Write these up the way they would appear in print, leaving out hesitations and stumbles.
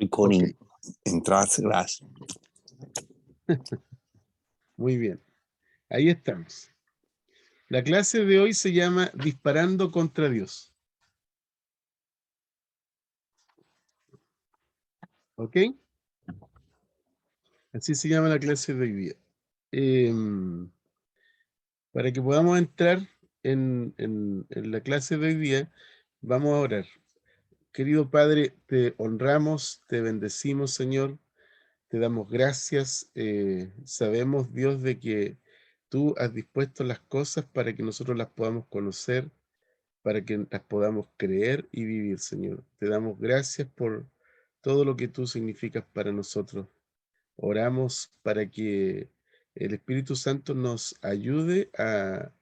Recording Ok, in class. muy bien. Ahí estamos. La clase de hoy se llama Disparando contra Dios. ¿Ok? Así se llama la clase de hoy día. Para que podamos entrar en la clase de hoy día, vamos a orar. Querido Padre, te honramos, te bendecimos, Señor. Te damos gracias. Sabemos, Dios, de que tú has dispuesto las cosas para que nosotros las podamos conocer, para que las podamos creer y vivir, Señor. Te damos gracias por todo lo que tú significas para nosotros. Oramos para que el Espíritu Santo nos ayude a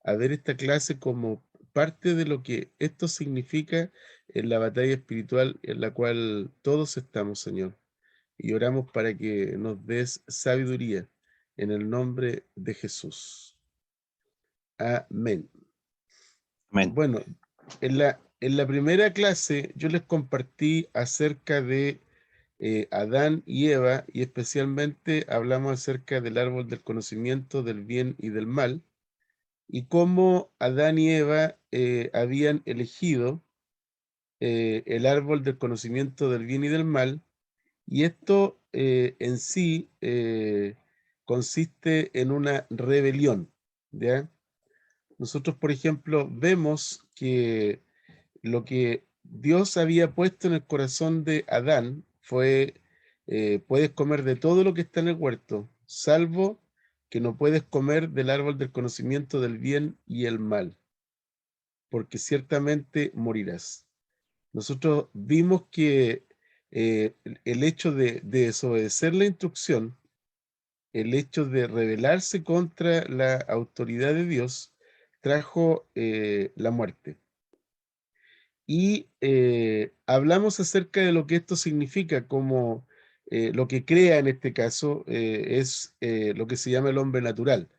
ver esta clase como parte de lo que esto significa en la batalla espiritual en la cual todos estamos, Señor. Y oramos para que nos des sabiduría en el nombre de Jesús. Amén. Amen. Bueno, en la primera clase yo les compartí acerca de Adán y Eva, y especialmente hablamos acerca del árbol del conocimiento del bien y del mal, y cómo Adán y Eva habían elegido el árbol del conocimiento del bien y del mal, y esto en sí consiste en una rebelión, ¿ya? Nosotros, por ejemplo, vemos que lo que Dios había puesto en el corazón de Adán fue, puedes comer de todo lo que está en el huerto, salvo que no puedes comer del árbol del conocimiento del bien y el mal, porque ciertamente morirás. Nosotros vimos que el hecho de desobedecer la instrucción, el hecho de rebelarse contra la autoridad de Dios, trajo la muerte. Y hablamos acerca de lo que esto significa, como lo que crea en este caso es lo que se llama el hombre natural.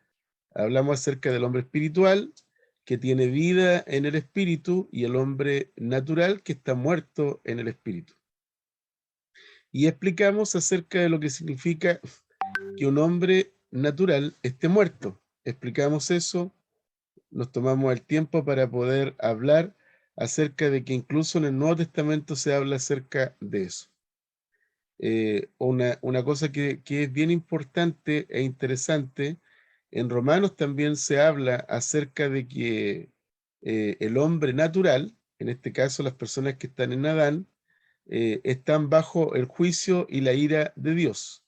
Hablamos acerca del hombre espiritual, que tiene vida en el espíritu, y el hombre natural, que está muerto en el espíritu. Y explicamos acerca de lo que significa que un hombre natural esté muerto. Explicamos eso, nos tomamos el tiempo para poder hablar acerca de que incluso en el Nuevo Testamento se habla acerca de eso. Una cosa que es bien importante e interesante, en Romanos también se habla acerca de que el hombre natural, en este caso las personas que están en Adán, están bajo el juicio y la ira de Dios.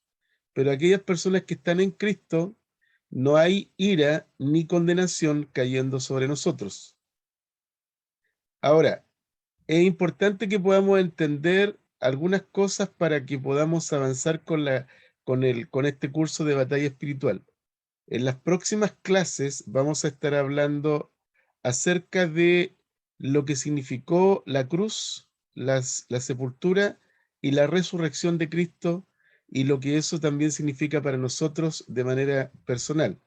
Pero aquellas personas que están en Cristo, no hay ira ni condenación cayendo sobre nosotros. Ahora, es importante que podamos entender algunas cosas para que podamos avanzar con este curso de batalla espiritual. En las próximas clases vamos a estar hablando acerca de lo que significó la cruz, la sepultura y la resurrección de Cristo, y lo que eso también significa para nosotros de manera personal.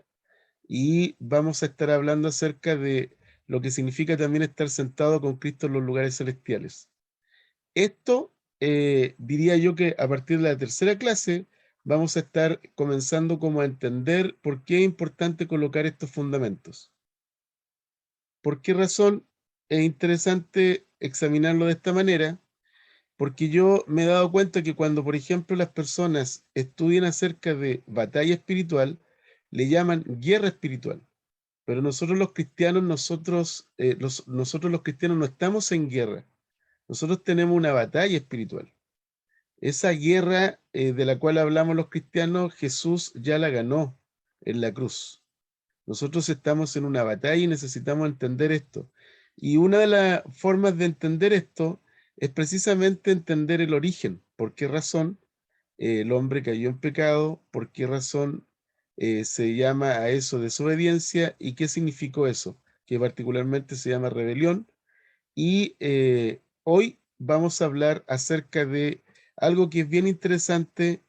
Y vamos a estar hablando acerca de lo que significa también estar sentado con Cristo en los lugares celestiales. Esto diría yo que a partir de la tercera clase vamos a estar comenzando como a entender por qué es importante colocar estos fundamentos. ¿Por qué razón es interesante examinarlo de esta manera? Porque yo me he dado cuenta que cuando, por ejemplo, las personas estudian acerca de batalla espiritual, le llaman guerra espiritual. Pero nosotros los cristianos, nosotros los cristianos no estamos en guerra. Nosotros tenemos una batalla espiritual. Esa guerra de la cual hablamos los cristianos, Jesús ya la ganó en la cruz. Nosotros estamos en una batalla y necesitamos entender esto. Y una de las formas de entender esto es precisamente entender el origen. ¿Por qué razón el hombre cayó en pecado? ¿Por qué razón se llama a eso desobediencia? ¿Y qué significó eso? Que particularmente se llama rebelión. Y hoy vamos a hablar acerca de algo que es bien interesante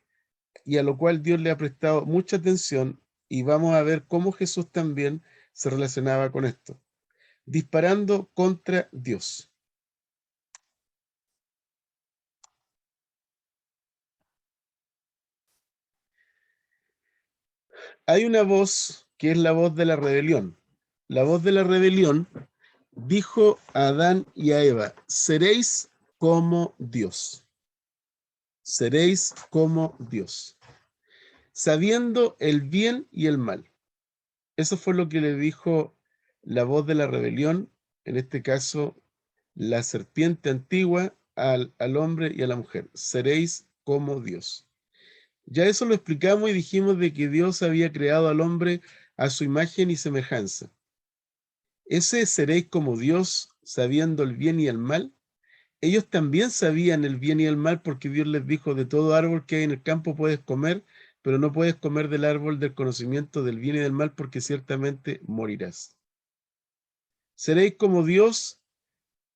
y a lo cual Dios le ha prestado mucha atención, y vamos a ver cómo Jesús también se relacionaba con esto. Disparando contra Dios. hay una voz que es la voz de la rebelión. La voz de la rebelión dijo a Adán y a Eva, seréis como Dios. Seréis como Dios, sabiendo el bien y el mal. Eso fue lo que le dijo la voz de la rebelión, en este caso la serpiente antigua al hombre y a la mujer. Seréis como Dios. Ya eso lo explicamos y dijimos de que Dios había creado al hombre a su imagen y semejanza. Ese seréis como Dios, sabiendo el bien y el mal. Ellos también sabían el bien y el mal porque Dios les dijo, de todo árbol que hay en el campo puedes comer, pero no puedes comer del árbol del conocimiento del bien y del mal porque ciertamente morirás. Seréis como Dios.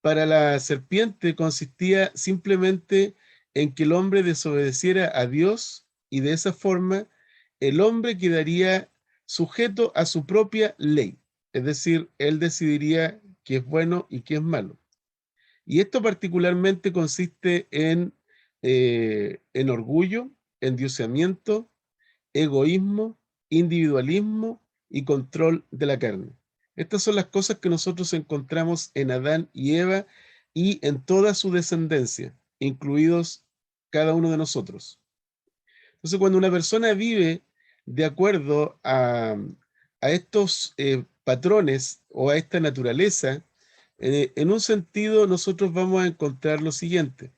Para la serpiente consistía simplemente en que el hombre desobedeciera a Dios y de esa forma el hombre quedaría sujeto a su propia ley. Es decir, él decidiría qué es bueno y qué es malo. Y esto particularmente consiste en orgullo, endiosamiento, egoísmo, individualismo y control de la carne. Estas son las cosas que nosotros encontramos en Adán y Eva y en toda su descendencia, incluidos cada uno de nosotros. Entonces, cuando una persona vive de acuerdo a estos patrones o a esta naturaleza, en un sentido nosotros vamos a encontrar lo siguiente.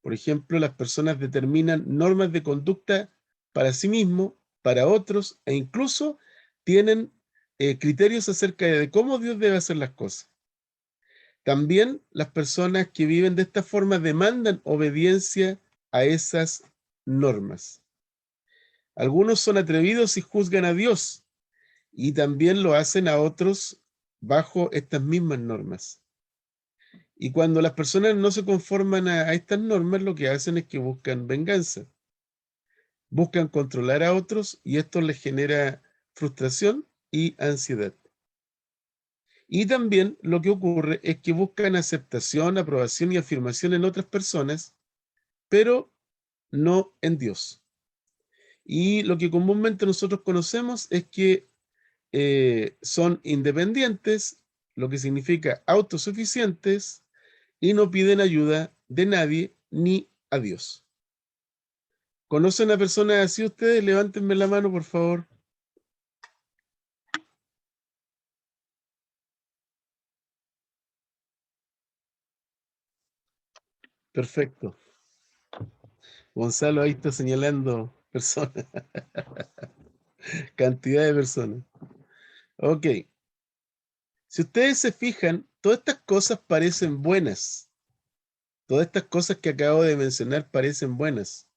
Por ejemplo, las personas determinan normas de conducta para sí mismos, para otros, e incluso tienen criterios acerca de cómo Dios debe hacer las cosas. También las personas que viven de esta forma demandan obediencia a esas normas. Algunos son atrevidos y juzgan a Dios, y también lo hacen a otros bajo estas mismas normas. Y cuando las personas no se conforman a estas normas, lo que hacen es que buscan venganza. Buscan controlar a otros y esto les genera frustración y ansiedad. Y también lo que ocurre es que buscan aceptación, aprobación y afirmación en otras personas, pero no en Dios. Y lo que comúnmente nosotros conocemos es que son independientes, lo que significa autosuficientes, y no piden ayuda de nadie ni a Dios. ¿Conocen a personas así ustedes? Levántenme la mano, por favor. Perfecto. Gonzalo ahí está señalando personas, cantidad de personas. Ok. Si ustedes se fijan, todas estas cosas parecen buenas. Todas estas cosas que acabo de mencionar parecen buenas.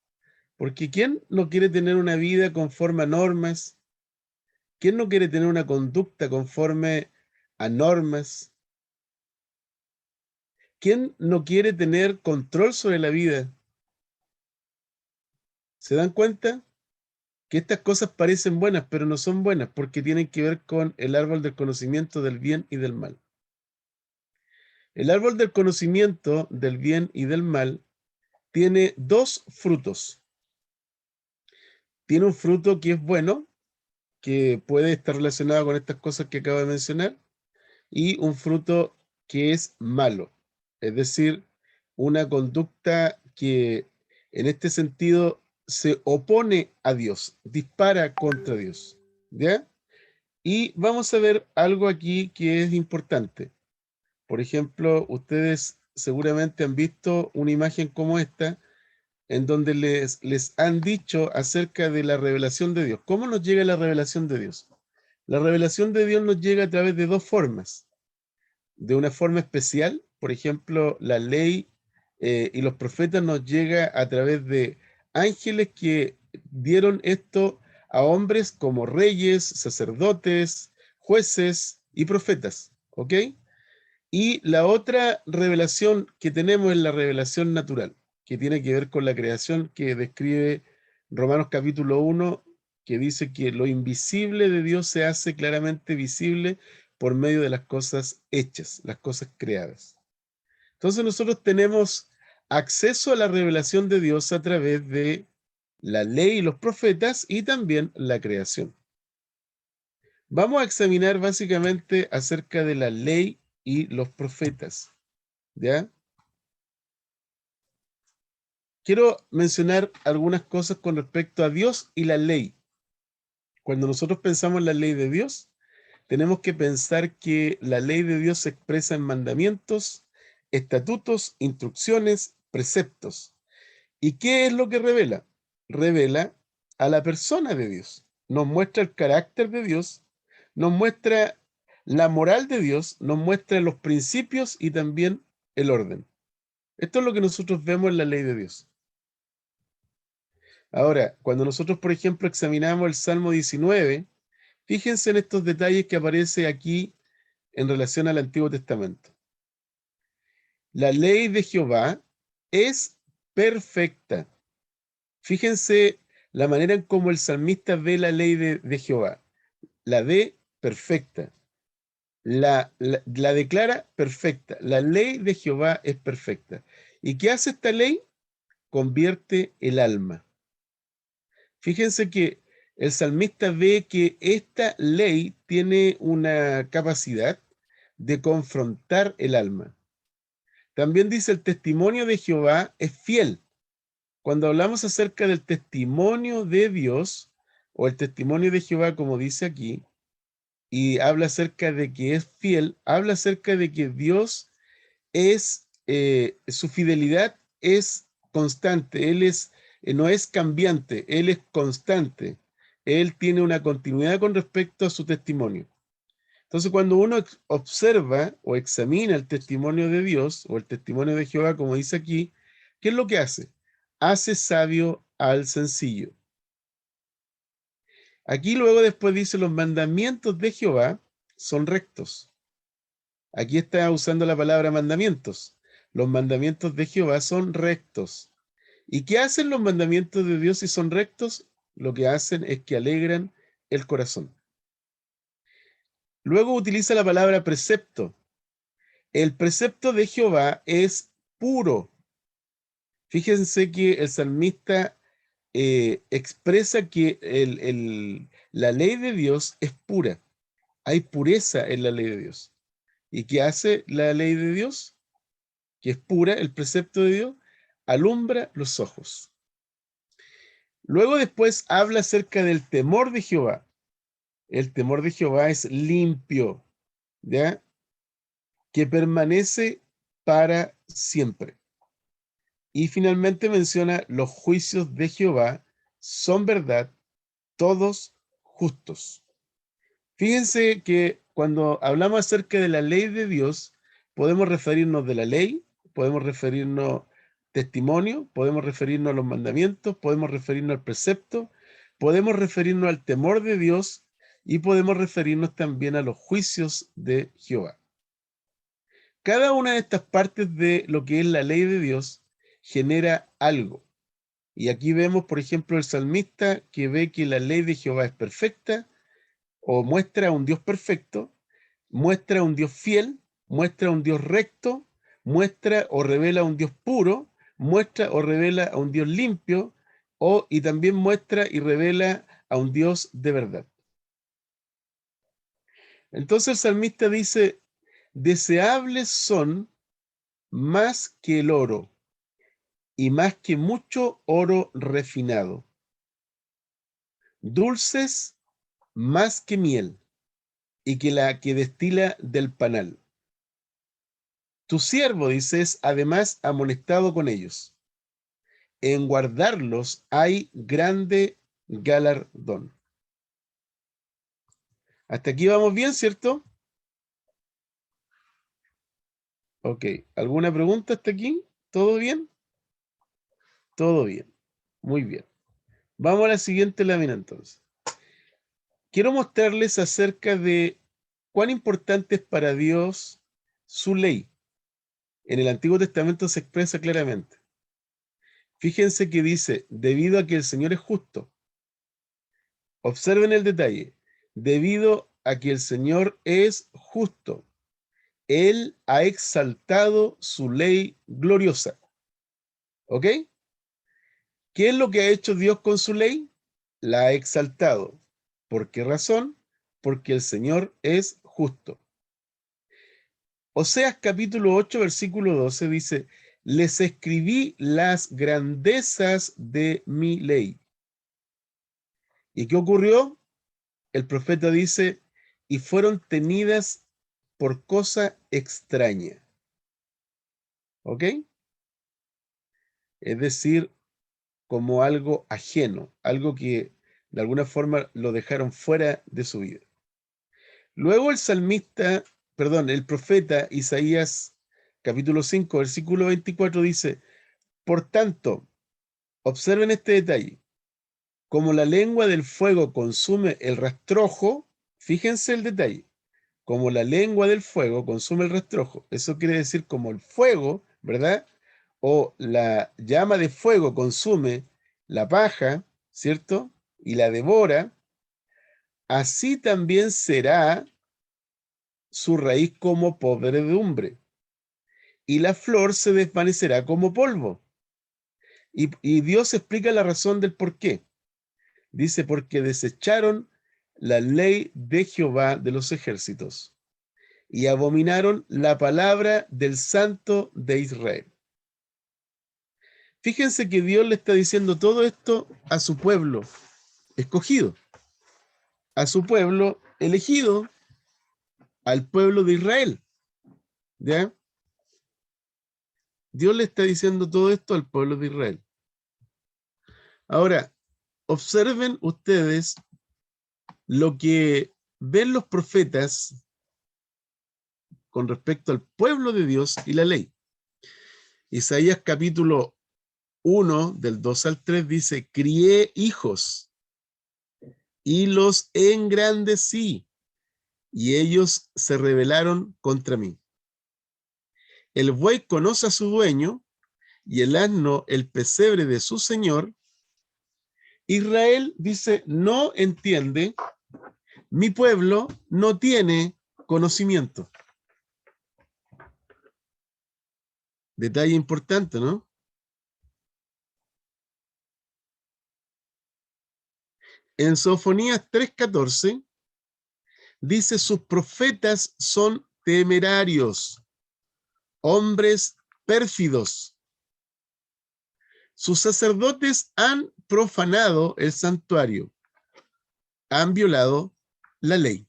Porque ¿quién no quiere tener una vida conforme a normas? ¿Quién no quiere tener una conducta conforme a normas? ¿Quién no quiere tener control sobre la vida? ¿Se dan cuenta? Que estas cosas parecen buenas, pero no son buenas porque tienen que ver con el árbol del conocimiento del bien y del mal. El árbol del conocimiento del bien y del mal tiene dos frutos. Tiene un fruto que es bueno, que puede estar relacionado con estas cosas que acabo de mencionar, y un fruto que es malo, es decir, una conducta que en este sentido se opone a Dios, dispara contra Dios. ¿Ya? Y vamos a ver algo aquí que es importante. Por ejemplo, ustedes seguramente han visto una imagen como esta, en donde les han dicho acerca de la revelación de Dios. ¿Cómo nos llega la revelación de Dios? La revelación de Dios nos llega a través de dos formas. De una forma especial, por ejemplo, la ley y los profetas nos llega a través de ángeles que dieron esto a hombres como reyes, sacerdotes, jueces y profetas, ¿ok? Y la otra revelación que tenemos es la revelación natural, que tiene que ver con la creación que describe Romanos capítulo 1, que dice que lo invisible de Dios se hace claramente visible por medio de las cosas hechas, las cosas creadas. Entonces nosotros tenemos acceso a la revelación de Dios a través de la ley y los profetas y también la creación. Vamos a examinar básicamente acerca de la ley y los profetas, ¿ya? Quiero mencionar algunas cosas con respecto a Dios y la ley. Cuando nosotros pensamos en la ley de Dios, tenemos que pensar que la ley de Dios se expresa en mandamientos, estatutos, instrucciones, preceptos. ¿Y qué es lo que revela? Revela a la persona de Dios. Nos muestra el carácter de Dios, nos muestra la moral de Dios, nos muestra los principios y también el orden. Esto es lo que nosotros vemos en la ley de Dios. Ahora, cuando nosotros, por ejemplo, examinamos el Salmo 19, fíjense en estos detalles que aparece aquí en relación al Antiguo Testamento. La ley de Jehová es perfecta. Fíjense la manera en cómo el salmista ve la ley de Jehová. La ve perfecta. La declara perfecta. La ley de Jehová es perfecta. ¿Y qué hace esta ley? Convierte el alma. Fíjense que el salmista ve que esta ley tiene una capacidad de confrontar el alma. También dice el testimonio de Jehová es fiel. Cuando hablamos acerca del testimonio de Dios o el testimonio de Jehová, como dice aquí, y habla acerca de que es fiel, habla acerca de que Dios es, su fidelidad es constante, no es cambiante, Él es constante, Él tiene una continuidad con respecto a su testimonio. Entonces, cuando uno observa o examina el testimonio de Dios o el testimonio de Jehová, como dice aquí, ¿qué es lo que hace? Hace sabio al sencillo. Aquí luego después dice, los mandamientos de Jehová son rectos. Aquí está usando la palabra mandamientos. Los mandamientos de Jehová son rectos. ¿Y qué hacen los mandamientos de Dios si son rectos? Lo que hacen es que alegran el corazón. Luego utiliza la palabra precepto. El precepto de Jehová es puro. Fíjense que el salmista expresa que la ley de Dios es pura. Hay pureza en la ley de Dios. ¿Y qué hace la ley de Dios? Que es pura, el precepto de Dios, alumbra los ojos. Luego después habla acerca del temor de Jehová. El temor de Jehová es limpio, ¿ya? Que permanece para siempre. Y finalmente menciona los juicios de Jehová son verdad, todos justos. Fíjense que cuando hablamos acerca de la ley de Dios, podemos referirnos de la ley, podemos referirnos testimonio, podemos referirnos a los mandamientos, podemos referirnos al precepto, podemos referirnos al temor de Dios y podemos referirnos también a los juicios de Jehová. Cada una de estas partes de lo que es la ley de Dios genera algo. Y aquí vemos, por ejemplo, el salmista que ve que la ley de Jehová es perfecta, o muestra a un Dios perfecto, muestra a un Dios fiel, muestra a un Dios recto, muestra o revela a un Dios puro, muestra o revela a un Dios limpio, y también muestra y revela a un Dios de verdad. Entonces el salmista dice, deseables son más que el oro y más que mucho oro refinado, dulces más que miel y que la que destila del panal. Tu siervo, dice, es además amonestado con ellos. En guardarlos hay grande galardón. Hasta aquí vamos bien, ¿cierto? Ok. ¿Alguna pregunta hasta aquí? ¿Todo bien? Todo bien. Muy bien. Vamos a la siguiente lámina entonces. Quiero mostrarles acerca de cuán importante es para Dios su ley. En el Antiguo Testamento se expresa claramente. Fíjense que dice, debido a que el Señor es justo. Observen el detalle. Debido a que el Señor es justo, Él ha exaltado su ley gloriosa. ¿Ok? ¿Qué es lo que ha hecho Dios con su ley? La ha exaltado. ¿Por qué razón? porque el Señor es justo. Oseas capítulo 8, versículo 12 dice, les escribí las grandezas de mi ley. ¿Y qué ocurrió? El profeta dice, y fueron tenidas por cosa extraña. ¿Ok? Es decir, como algo ajeno, algo que de alguna forma lo dejaron fuera de su vida. Luego el profeta Isaías capítulo 5, versículo 24 dice, por tanto, observen este detalle, como la lengua del fuego consume el rastrojo, fíjense el detalle, como la lengua del fuego consume el rastrojo, eso quiere decir como el fuego, ¿verdad? O la llama de fuego consume la paja, ¿cierto? Y la devora, así también será su raíz como podredumbre, y la flor se desvanecerá como polvo. Y Dios explica la razón del por qué. Dice, porque desecharon la ley de Jehová de los ejércitos y abominaron la palabra del Santo de Israel. Fíjense que Dios le está diciendo todo esto a su pueblo escogido, a su pueblo elegido, al pueblo de Israel. ¿Ya? Dios le está diciendo todo esto al pueblo de Israel. Ahora, observen ustedes lo que ven los profetas con respecto al pueblo de Dios y la ley. Isaías capítulo 1, del 2 al 3 dice, crié hijos y los engrandecí, y ellos se rebelaron contra mí. El buey conoce a su dueño, y el asno el pesebre de su señor. Israel dice, no entiende, mi pueblo no tiene conocimiento. Detalle importante, ¿no? En Sofonías 3:14 dice, sus profetas son temerarios, hombres pérfidos. Sus sacerdotes han profanado el santuario, han violado la ley.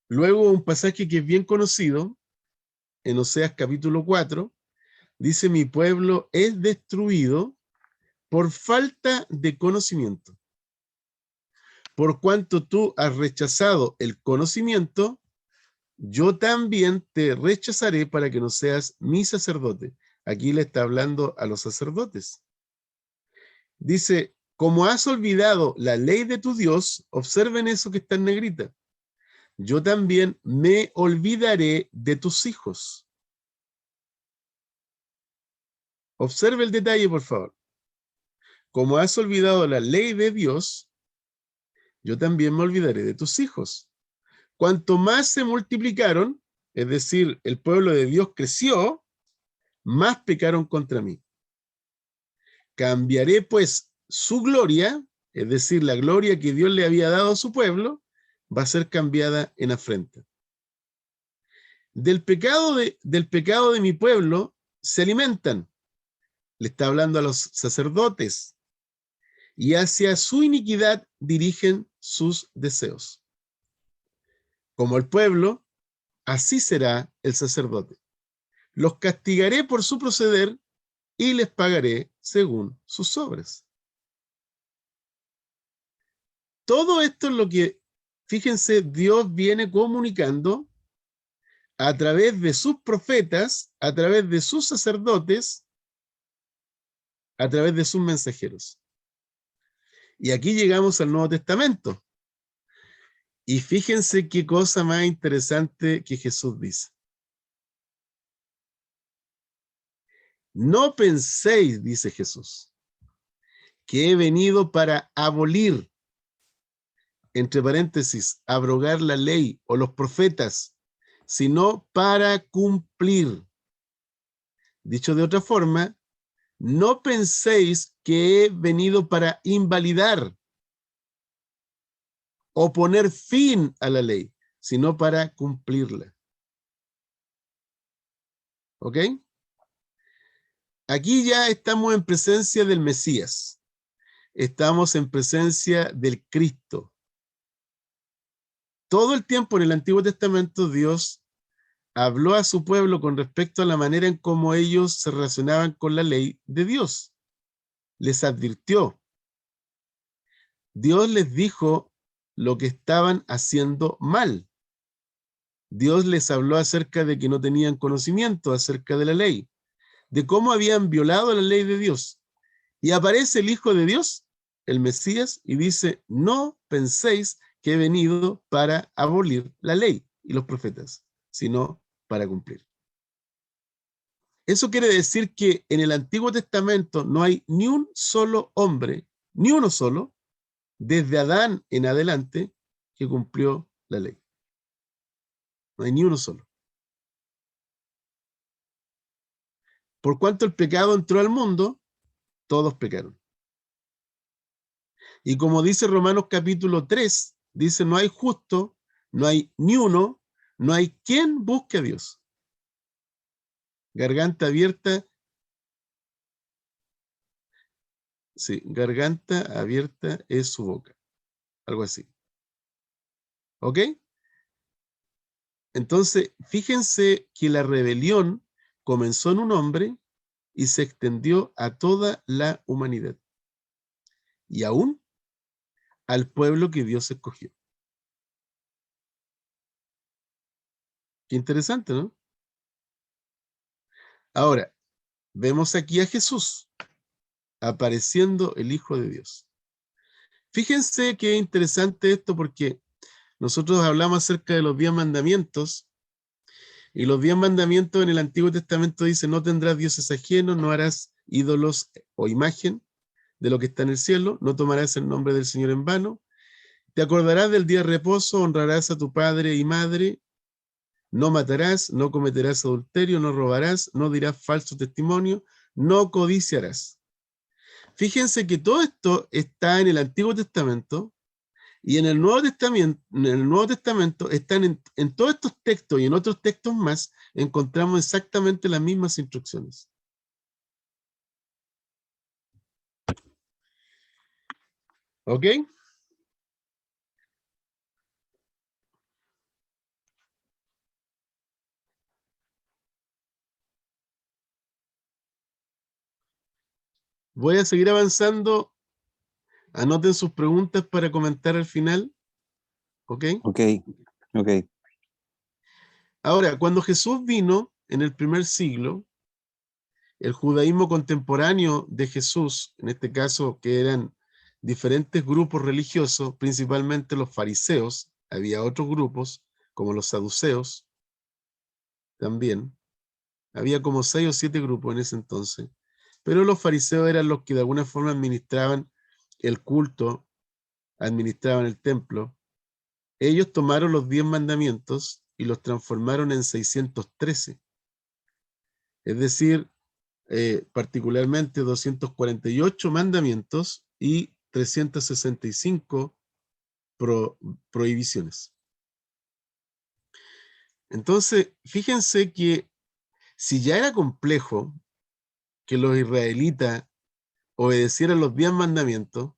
Luego un pasaje que es bien conocido, en Oseas capítulo 4, dice, mi pueblo es destruido por falta de conocimiento. Por cuanto tú has rechazado el conocimiento, yo también te rechazaré para que no seas mi sacerdote. Aquí le está hablando a los sacerdotes. Dice, como has olvidado la ley de tu Dios, observen eso que está en negrita, yo también me olvidaré de tus hijos. Observe el detalle, por favor. Como has olvidado la ley de Dios, yo también me olvidaré de tus hijos. Cuanto más se multiplicaron, es decir, el pueblo de Dios creció, más pecaron contra mí. Cambiaré pues su gloria, es decir, la gloria que Dios le había dado a su pueblo, va a ser cambiada en afrenta. Del pecado de mi pueblo se alimentan, le está hablando a los sacerdotes, y hacia su iniquidad dirigen sus deseos. Como el pueblo, así será el sacerdote. Los castigaré por su proceder y les pagaré según sus obras. Todo esto es lo que, fíjense, Dios viene comunicando a través de sus profetas, a través de sus sacerdotes, a través de sus mensajeros. Y aquí llegamos al Nuevo Testamento. Y fíjense qué cosa más interesante que Jesús dice. No penséis, dice Jesús, que he venido para abolir, entre paréntesis, abrogar la ley o los profetas, sino para cumplir. Dicho de otra forma, no penséis que he venido para invalidar, o poner fin a la ley, sino para cumplirla. ¿Ok? Aquí ya estamos en presencia del Mesías. Estamos en presencia del Cristo. Todo el tiempo en el Antiguo Testamento Dios habló a su pueblo con respecto a la manera en cómo ellos se relacionaban con la ley de Dios. Les advirtió. Dios les dijo lo que estaban haciendo mal. Dios les habló acerca de que no tenían conocimiento acerca de la ley, de cómo habían violado la ley de Dios. Y aparece el Hijo de Dios, el Mesías, y dice, no penséis que he venido para abolir la ley y los profetas, sino para cumplir. Eso quiere decir que en el Antiguo Testamento no hay ni un solo hombre, ni uno solo, desde Adán en adelante, que cumplió la ley. No hay ni uno solo. Por cuanto el pecado entró al mundo, todos pecaron. Y como dice Romanos capítulo 3, dice, no hay justo, no hay ni uno, no hay quien busque a Dios. Garganta abierta, sí, garganta abierta es su boca. Algo así. ¿Ok? Entonces, fíjense que la rebelión comenzó en un hombre y se extendió a toda la humanidad. Y aún al pueblo que Dios escogió. Qué interesante, ¿no? Ahora, vemos aquí a Jesús apareciendo el Hijo de Dios. Fíjense qué interesante esto porque nosotros hablamos acerca de los 10 mandamientos y los 10 mandamientos en el Antiguo Testamento dicen no tendrás dioses ajenos, no harás ídolos o imagen de lo que está en el cielo, no tomarás el nombre del Señor en vano, te acordarás del día de reposo, honrarás a tu padre y madre, no matarás, no cometerás adulterio, no robarás, no dirás falso testimonio, no codiciarás. Fíjense que todo esto está en el Antiguo Testamento y en el Nuevo Testamento están en todos estos textos y en otros textos más, encontramos exactamente las mismas instrucciones. ¿Ok? Voy a seguir avanzando. Anoten sus preguntas para comentar al final. ¿Ok? Ok, ok. Ahora, cuando Jesús vino en el primer siglo, el judaísmo contemporáneo de Jesús, en este caso que eran diferentes grupos religiosos, principalmente los fariseos, había otros grupos como los saduceos también, había como 6 o 7 grupos en ese entonces, pero los fariseos eran los que de alguna forma administraban el culto, administraban el templo. Ellos tomaron los 10 mandamientos y los transformaron en 613, es decir, particularmente 248 mandamientos y 365 prohibiciones. Entonces, fíjense que si ya era complejo que los israelitas obedecieran los 10 mandamientos,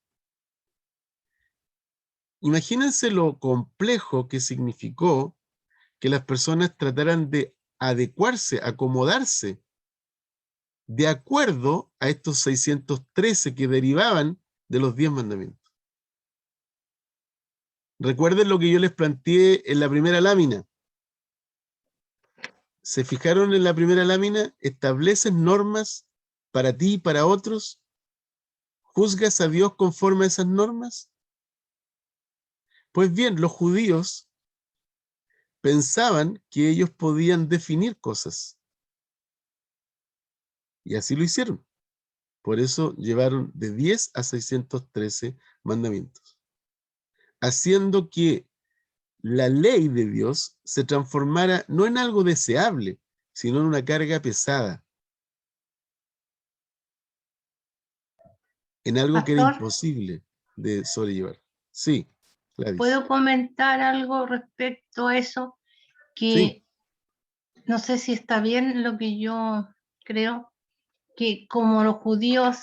imagínense lo complejo que significó que las personas trataran de adecuarse, acomodarse, de acuerdo a estos 613 que derivaban de los 10 mandamientos. Recuerden lo que yo les planteé en la primera lámina. ¿Se fijaron en la primera lámina? ¿Estableces normas para ti y para otros? ¿Juzgas a Dios conforme a esas normas? Pues bien, los judíos pensaban que ellos podían definir cosas. Y así lo hicieron. Por eso llevaron de 10 a 613 mandamientos. Haciendo que la ley de Dios se transformara no en algo deseable, sino en una carga pesada. En algo que era Pastor, imposible de sobrellevar. Sí, Gladys. ¿Puedo comentar algo respecto a eso? Que Sí. no sé si está bien lo que yo creo, que como los judíos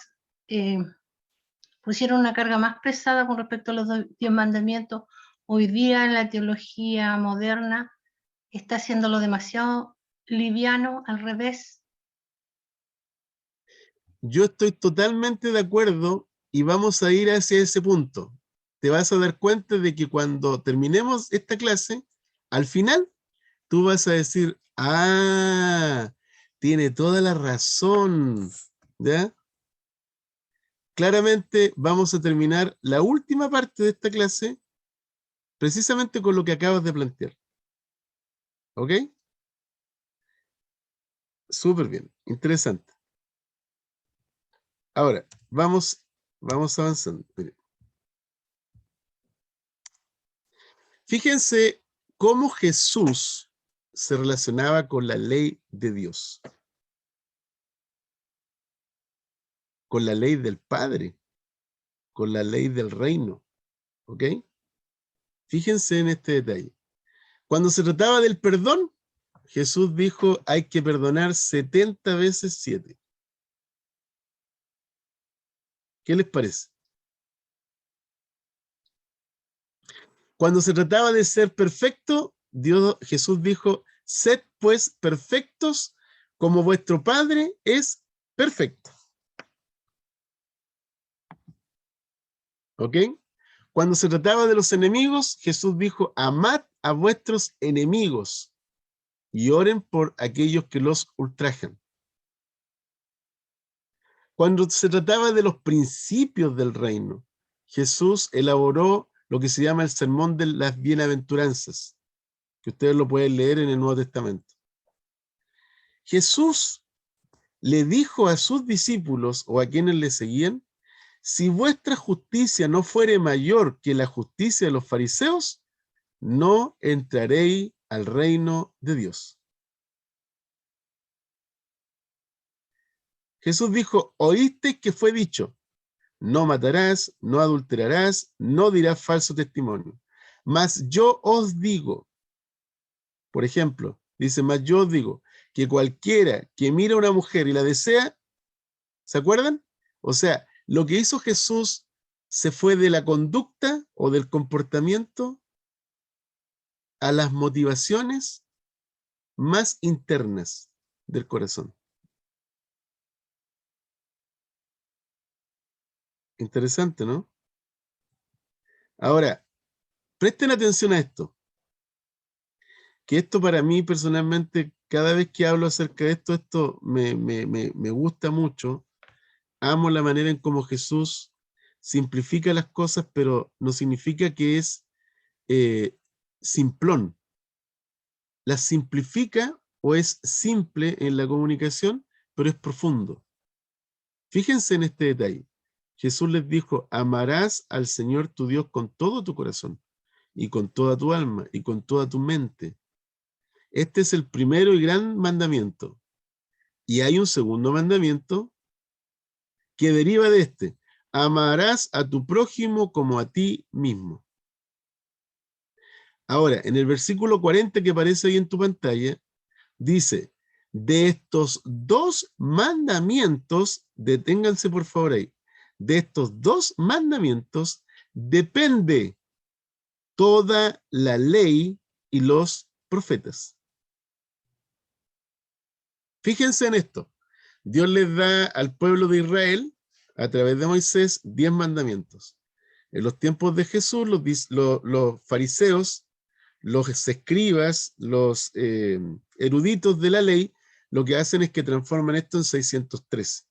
pusieron una carga más pesada con respecto a los 10 mandamientos, hoy día en la teología moderna está haciéndolo demasiado liviano, al revés. Yo estoy totalmente de acuerdo y vamos a ir hacia ese punto. Te vas a dar cuenta de que cuando terminemos esta clase, al final, tú vas a decir, ah, tiene toda la razón, ¿ya? Claramente vamos a terminar la última parte de esta clase precisamente con lo que acabas de plantear. ¿Ok? Súper bien, interesante. Ahora, vamos avanzando. Miren. Fíjense cómo Jesús se relacionaba con la ley de Dios, con la ley del Padre, con la ley del reino. ¿Ok? Fíjense en este detalle. Cuando se trataba del perdón, Jesús dijo, hay que perdonar 70 veces 7. ¿Qué les parece? Cuando se trataba de ser perfecto, Jesús dijo, sed pues perfectos como vuestro Padre es perfecto. ¿Ok? Cuando se trataba de los enemigos, Jesús dijo, amad a vuestros enemigos y oren por aquellos que los ultrajan. Cuando se trataba de los principios del reino, Jesús elaboró lo que se llama el sermón de las bienaventuranzas, que ustedes lo pueden leer en el Nuevo Testamento. Jesús le dijo a sus discípulos o a quienes le seguían, si vuestra justicia no fuere mayor que la justicia de los fariseos, no entraréis al reino de Dios. Jesús dijo, oísteis que fue dicho, no matarás, no adulterarás, no dirás falso testimonio. Mas yo os digo, por ejemplo, dice, mas yo os digo, que cualquiera que mira a una mujer y la desea, ¿se acuerdan? O sea, lo que hizo Jesús se fue de la conducta o del comportamiento a las motivaciones más internas del corazón. Interesante, ¿no? Ahora, presten atención a esto. Que esto para mí personalmente, cada vez que hablo acerca de esto me gusta mucho. Amo la manera en cómo Jesús simplifica las cosas, pero no significa que es simplón. Las simplifica o es simple en la comunicación, pero es profundo. Fíjense en este detalle. Jesús les dijo, amarás al Señor tu Dios con todo tu corazón, y con toda tu alma, y con toda tu mente. Este es el primero y gran mandamiento. Y hay un segundo mandamiento que deriva de este. Amarás a tu prójimo como a ti mismo. Ahora, en el versículo 40 que aparece ahí en tu pantalla, dice, de estos dos mandamientos, deténganse por favor ahí, de estos dos mandamientos depende toda la ley y los profetas. Fíjense en esto. Dios les da al pueblo de Israel, a través de Moisés, 10 mandamientos. En los tiempos de Jesús, los fariseos, los escribas, los eruditos de la ley, lo que hacen es que transforman esto en 613.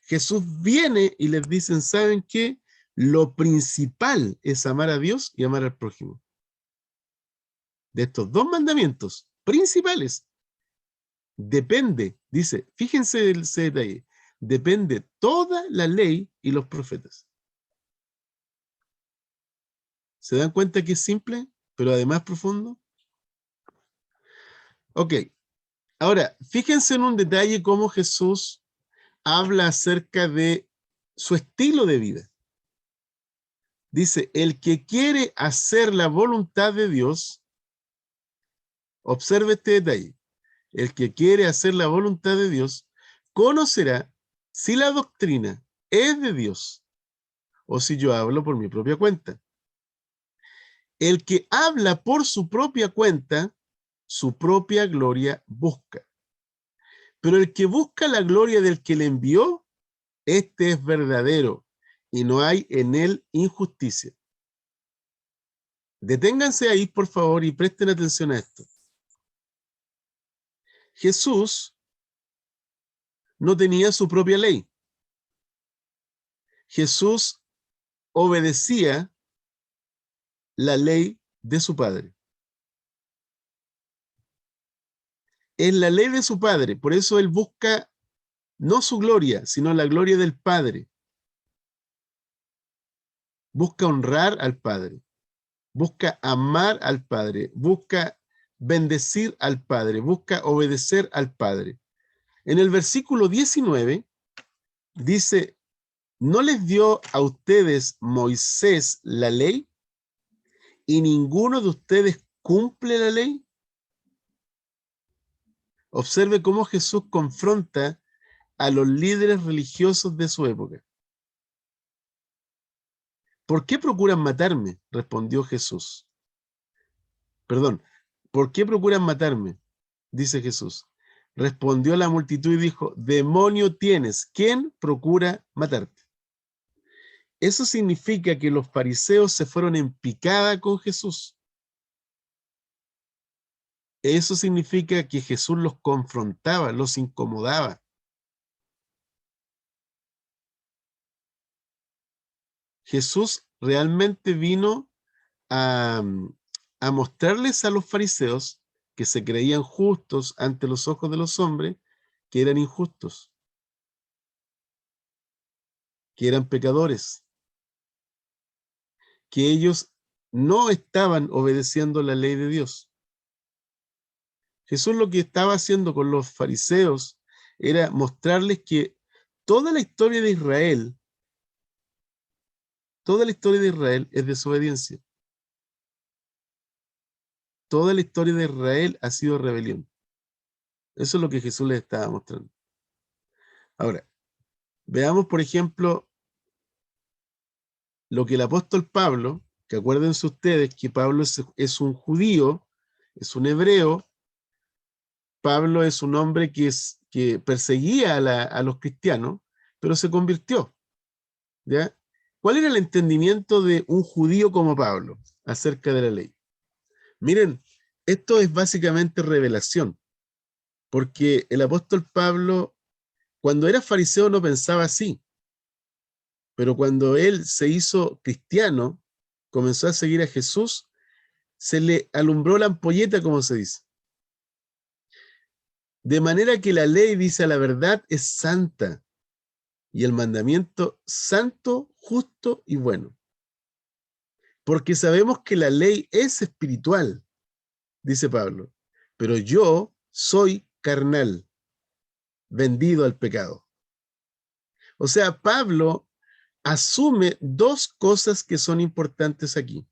Jesús viene y les dicen, ¿saben qué? Lo principal es amar a Dios y amar al prójimo. De estos dos mandamientos principales, depende, dice, fíjense ese detalle, depende toda la ley y los profetas. ¿Se dan cuenta que es simple, pero además profundo? Ok, ahora, fíjense en un detalle cómo Jesús habla acerca de su estilo de vida. Dice, el que quiere hacer la voluntad de Dios, observe este detalle, el que quiere hacer la voluntad de Dios, conocerá si la doctrina es de Dios o si yo hablo por mi propia cuenta. El que habla por su propia cuenta, su propia gloria busca. Pero el que busca la gloria del que le envió, este es verdadero y no hay en él injusticia. Deténganse ahí, por favor, y presten atención a esto. Jesús no tenía su propia ley. Jesús obedecía la ley de su Padre. Es la ley de su Padre, por eso él busca no su gloria, sino la gloria del Padre. Busca honrar al Padre, busca amar al Padre, busca bendecir al Padre, busca obedecer al Padre. En el versículo 19 dice, ¿no les dio a ustedes Moisés la ley? ¿Y ninguno de ustedes cumple la ley? Observe cómo Jesús confronta a los líderes religiosos de su época. ¿Por qué procuran matarme?, respondió Jesús. Perdón, ¿por qué procuran matarme?, dice Jesús. Respondió la multitud y dijo, demonio tienes, ¿quién procura matarte? Eso significa que los fariseos se fueron en picada con Jesús. Eso significa que Jesús los confrontaba, los incomodaba. Jesús realmente vino a mostrarles a los fariseos que se creían justos ante los ojos de los hombres, que eran injustos, que eran pecadores, que ellos no estaban obedeciendo la ley de Dios. Jesús lo que estaba haciendo con los fariseos era mostrarles que toda la historia de Israel es desobediencia. Toda la historia de Israel ha sido rebelión. Eso es lo que Jesús les estaba mostrando. Ahora, veamos, por ejemplo, lo que el apóstol Pablo, que acuérdense ustedes que Pablo es un judío, es un hebreo. Pablo es un hombre que perseguía a los cristianos, pero se convirtió, ¿ya? ¿Cuál era el entendimiento de un judío como Pablo acerca de la ley? Miren, esto es básicamente revelación, porque el apóstol Pablo, cuando era fariseo, no pensaba así, pero cuando él se hizo cristiano, comenzó a seguir a Jesús, se le alumbró la ampolleta, como se dice. De manera que la ley, dice, la verdad es santa, y el mandamiento santo, justo y bueno. Porque sabemos que la ley es espiritual, dice Pablo, pero yo soy carnal, vendido al pecado. O sea, Pablo asume dos cosas que son importantes aquí.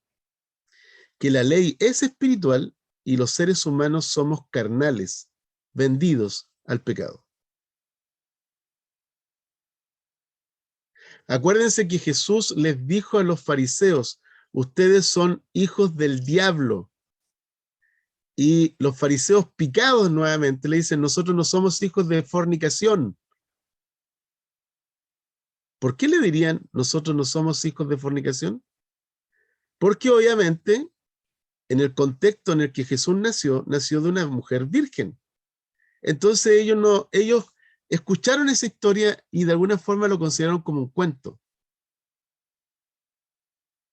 Que la ley es espiritual y los seres humanos somos carnales, vendidos al pecado. Acuérdense que Jesús les dijo a los fariseos, ustedes son hijos del diablo. Y los fariseos picados nuevamente le dicen, nosotros no somos hijos de fornicación. ¿Por qué le dirían, nosotros no somos hijos de fornicación? Porque obviamente, en el contexto en el que Jesús nació de una mujer virgen. Entonces ellos escucharon esa historia y de alguna forma lo consideraron como un cuento.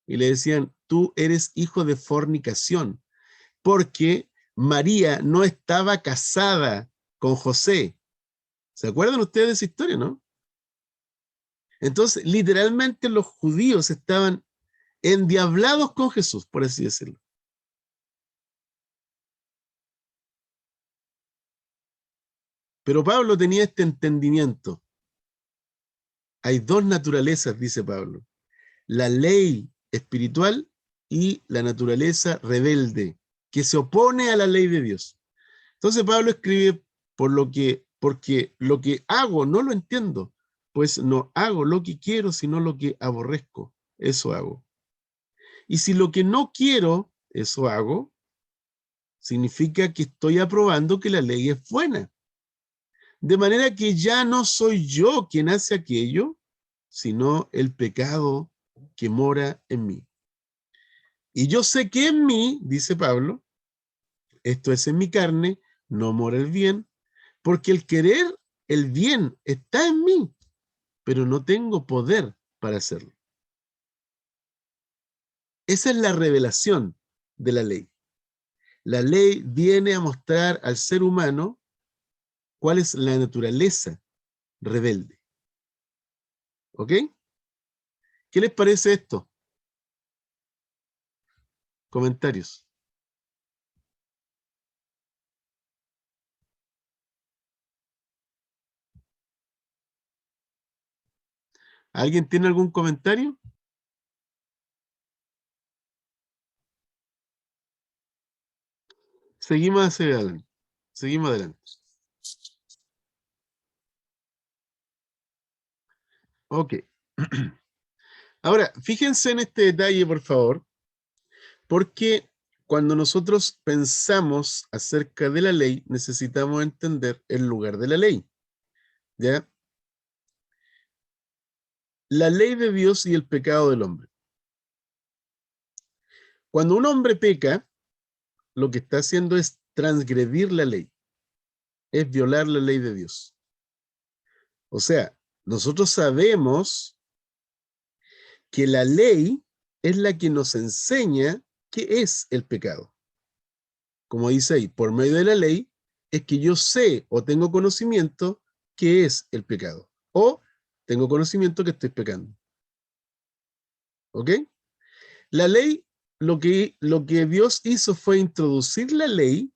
Y le decían, tú eres hijo de fornicación, porque María no estaba casada con José. ¿Se acuerdan ustedes de esa historia, no? Entonces, literalmente los judíos estaban endiablados con Jesús, por así decirlo. Pero Pablo tenía este entendimiento. Hay dos naturalezas, dice Pablo. La ley espiritual y la naturaleza rebelde, que se opone a la ley de Dios. Entonces Pablo escribe, porque lo que hago no lo entiendo, pues no hago lo que quiero, sino lo que aborrezco, eso hago. Y si lo que no quiero, eso hago, significa que estoy aprobando que la ley es buena. De manera que ya no soy yo quien hace aquello, sino el pecado que mora en mí. Y yo sé que en mí, dice Pablo, esto es en mi carne, no mora el bien, porque el querer el bien está en mí, pero no tengo poder para hacerlo. Esa es la revelación de la ley. La ley viene a mostrar al ser humano cuál es la naturaleza rebelde. ¿Ok? ¿Qué les parece esto? Comentarios. ¿Alguien tiene algún comentario? Seguimos hacia adelante. Seguimos adelante. Ok. Ahora, fíjense en este detalle, por favor, porque cuando nosotros pensamos acerca de la ley, necesitamos entender el lugar de la ley. ¿Ya? La ley de Dios y el pecado del hombre. Cuando un hombre peca, lo que está haciendo es transgredir la ley, es violar la ley de Dios. O sea, nosotros sabemos que la ley es la que nos enseña qué es el pecado. Como dice ahí, por medio de la ley es que yo sé o tengo conocimiento qué es el pecado. O tengo conocimiento que estoy pecando. ¿Ok? La ley, lo que Dios hizo fue introducir la ley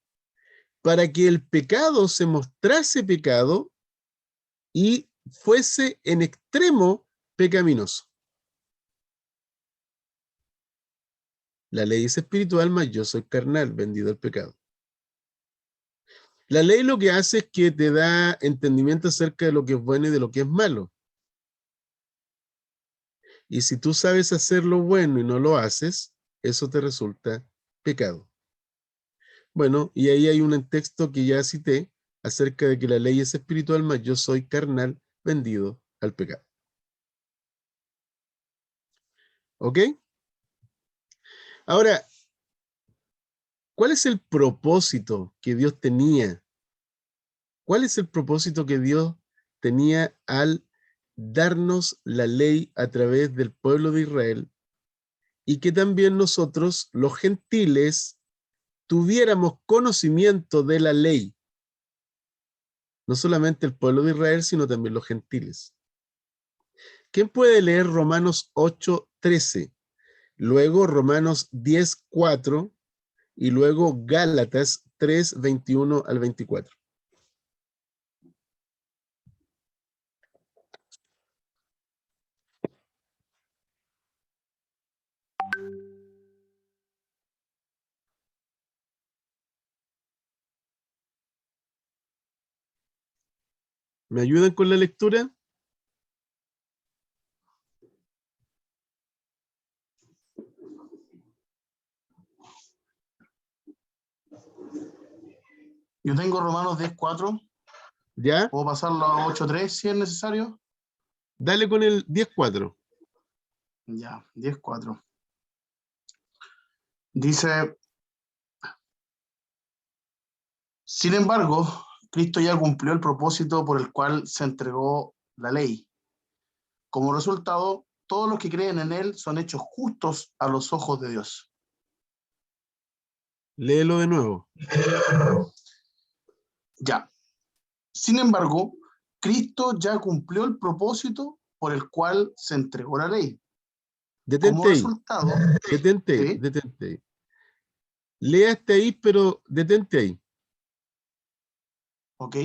para que el pecado se mostrase pecado y fuese en extremo pecaminoso. La ley es espiritual, mas yo soy carnal, vendido al pecado. La ley lo que hace es que te da entendimiento acerca de lo que es bueno y de lo que es malo. Y si tú sabes hacer lo bueno y no lo haces, eso te resulta pecado. Bueno, y ahí hay un texto que ya cité acerca de que la ley es espiritual, mas yo soy carnal, vendido al pecado. ¿Ok? Ahora, ¿cuál es el propósito que Dios tenía? ¿Cuál es el propósito que Dios tenía al darnos la ley a través del pueblo de Israel y que también nosotros, los gentiles, tuviéramos conocimiento de la ley? No solamente el pueblo de Israel, sino también los gentiles. ¿Quién puede leer Romanos 8:13? Luego Romanos 10:4 y luego Gálatas 3:21 al 24. ¿Me ayudan con la lectura? Yo tengo Romanos 10:4. ¿Ya? ¿Puedo pasarlo a 8:3 si es necesario? Dale con el 10:4. Ya, 10:4. Dice, sin embargo, Cristo ya cumplió el propósito por el cual se entregó la ley. Como resultado, todos los que creen en él son hechos justos a los ojos de Dios. Léelo de nuevo. Ya. Sin embargo, Cristo ya cumplió el propósito por el cual se entregó la ley. Como Detente ahí. resultado, Detente ahí. ¿sí? Detente ahí. Lea hasta ahí, pero detente ahí. ¿Ok?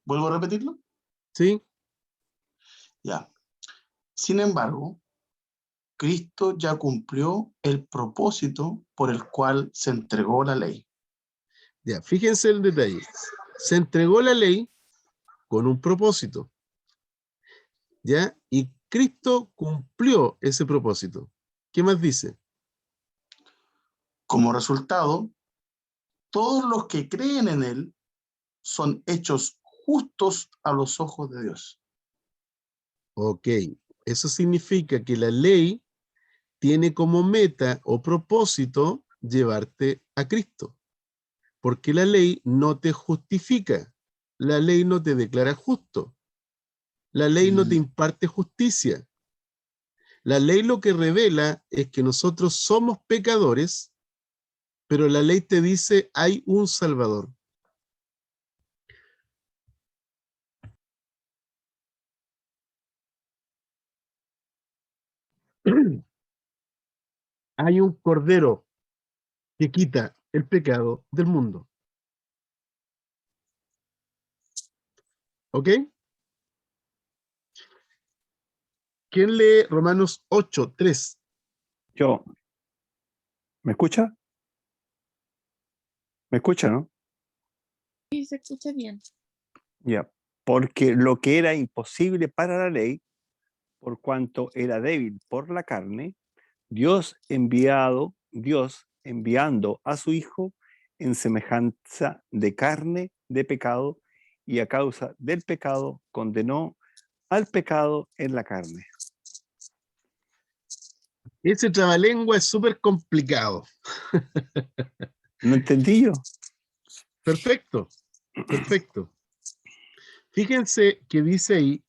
¿Vuelvo a repetirlo? ¿Sí? Ya. Sin embargo, Cristo ya cumplió el propósito por el cual se entregó la ley. Ya, fíjense el detalle. Se entregó la ley con un propósito, ¿ya? Y Cristo cumplió ese propósito. ¿Qué más dice? Como resultado, todos los que creen en él son hechos justos a los ojos de Dios. Ok, eso significa que la ley tiene como meta o propósito llevarte a Cristo. Porque la ley no te justifica, la ley no te declara justo, la ley no te imparte justicia. La ley lo que revela es que nosotros somos pecadores, pero la ley te dice hay un Salvador. Hay un Cordero que quita el pecado del mundo. ¿Ok? ¿Quién lee Romanos 8:3? Yo. ¿Me escucha? ¿Me escucha, no? Sí, se escucha bien. Ya. Porque lo que era imposible para la ley, por cuanto era débil por la carne, Dios enviando a su Hijo en semejanza de carne de pecado, y a causa del pecado condenó al pecado en la carne. Ese trabalengua es súper complicado. ¿No entendí yo? Perfecto, perfecto. Fíjense que dice ahí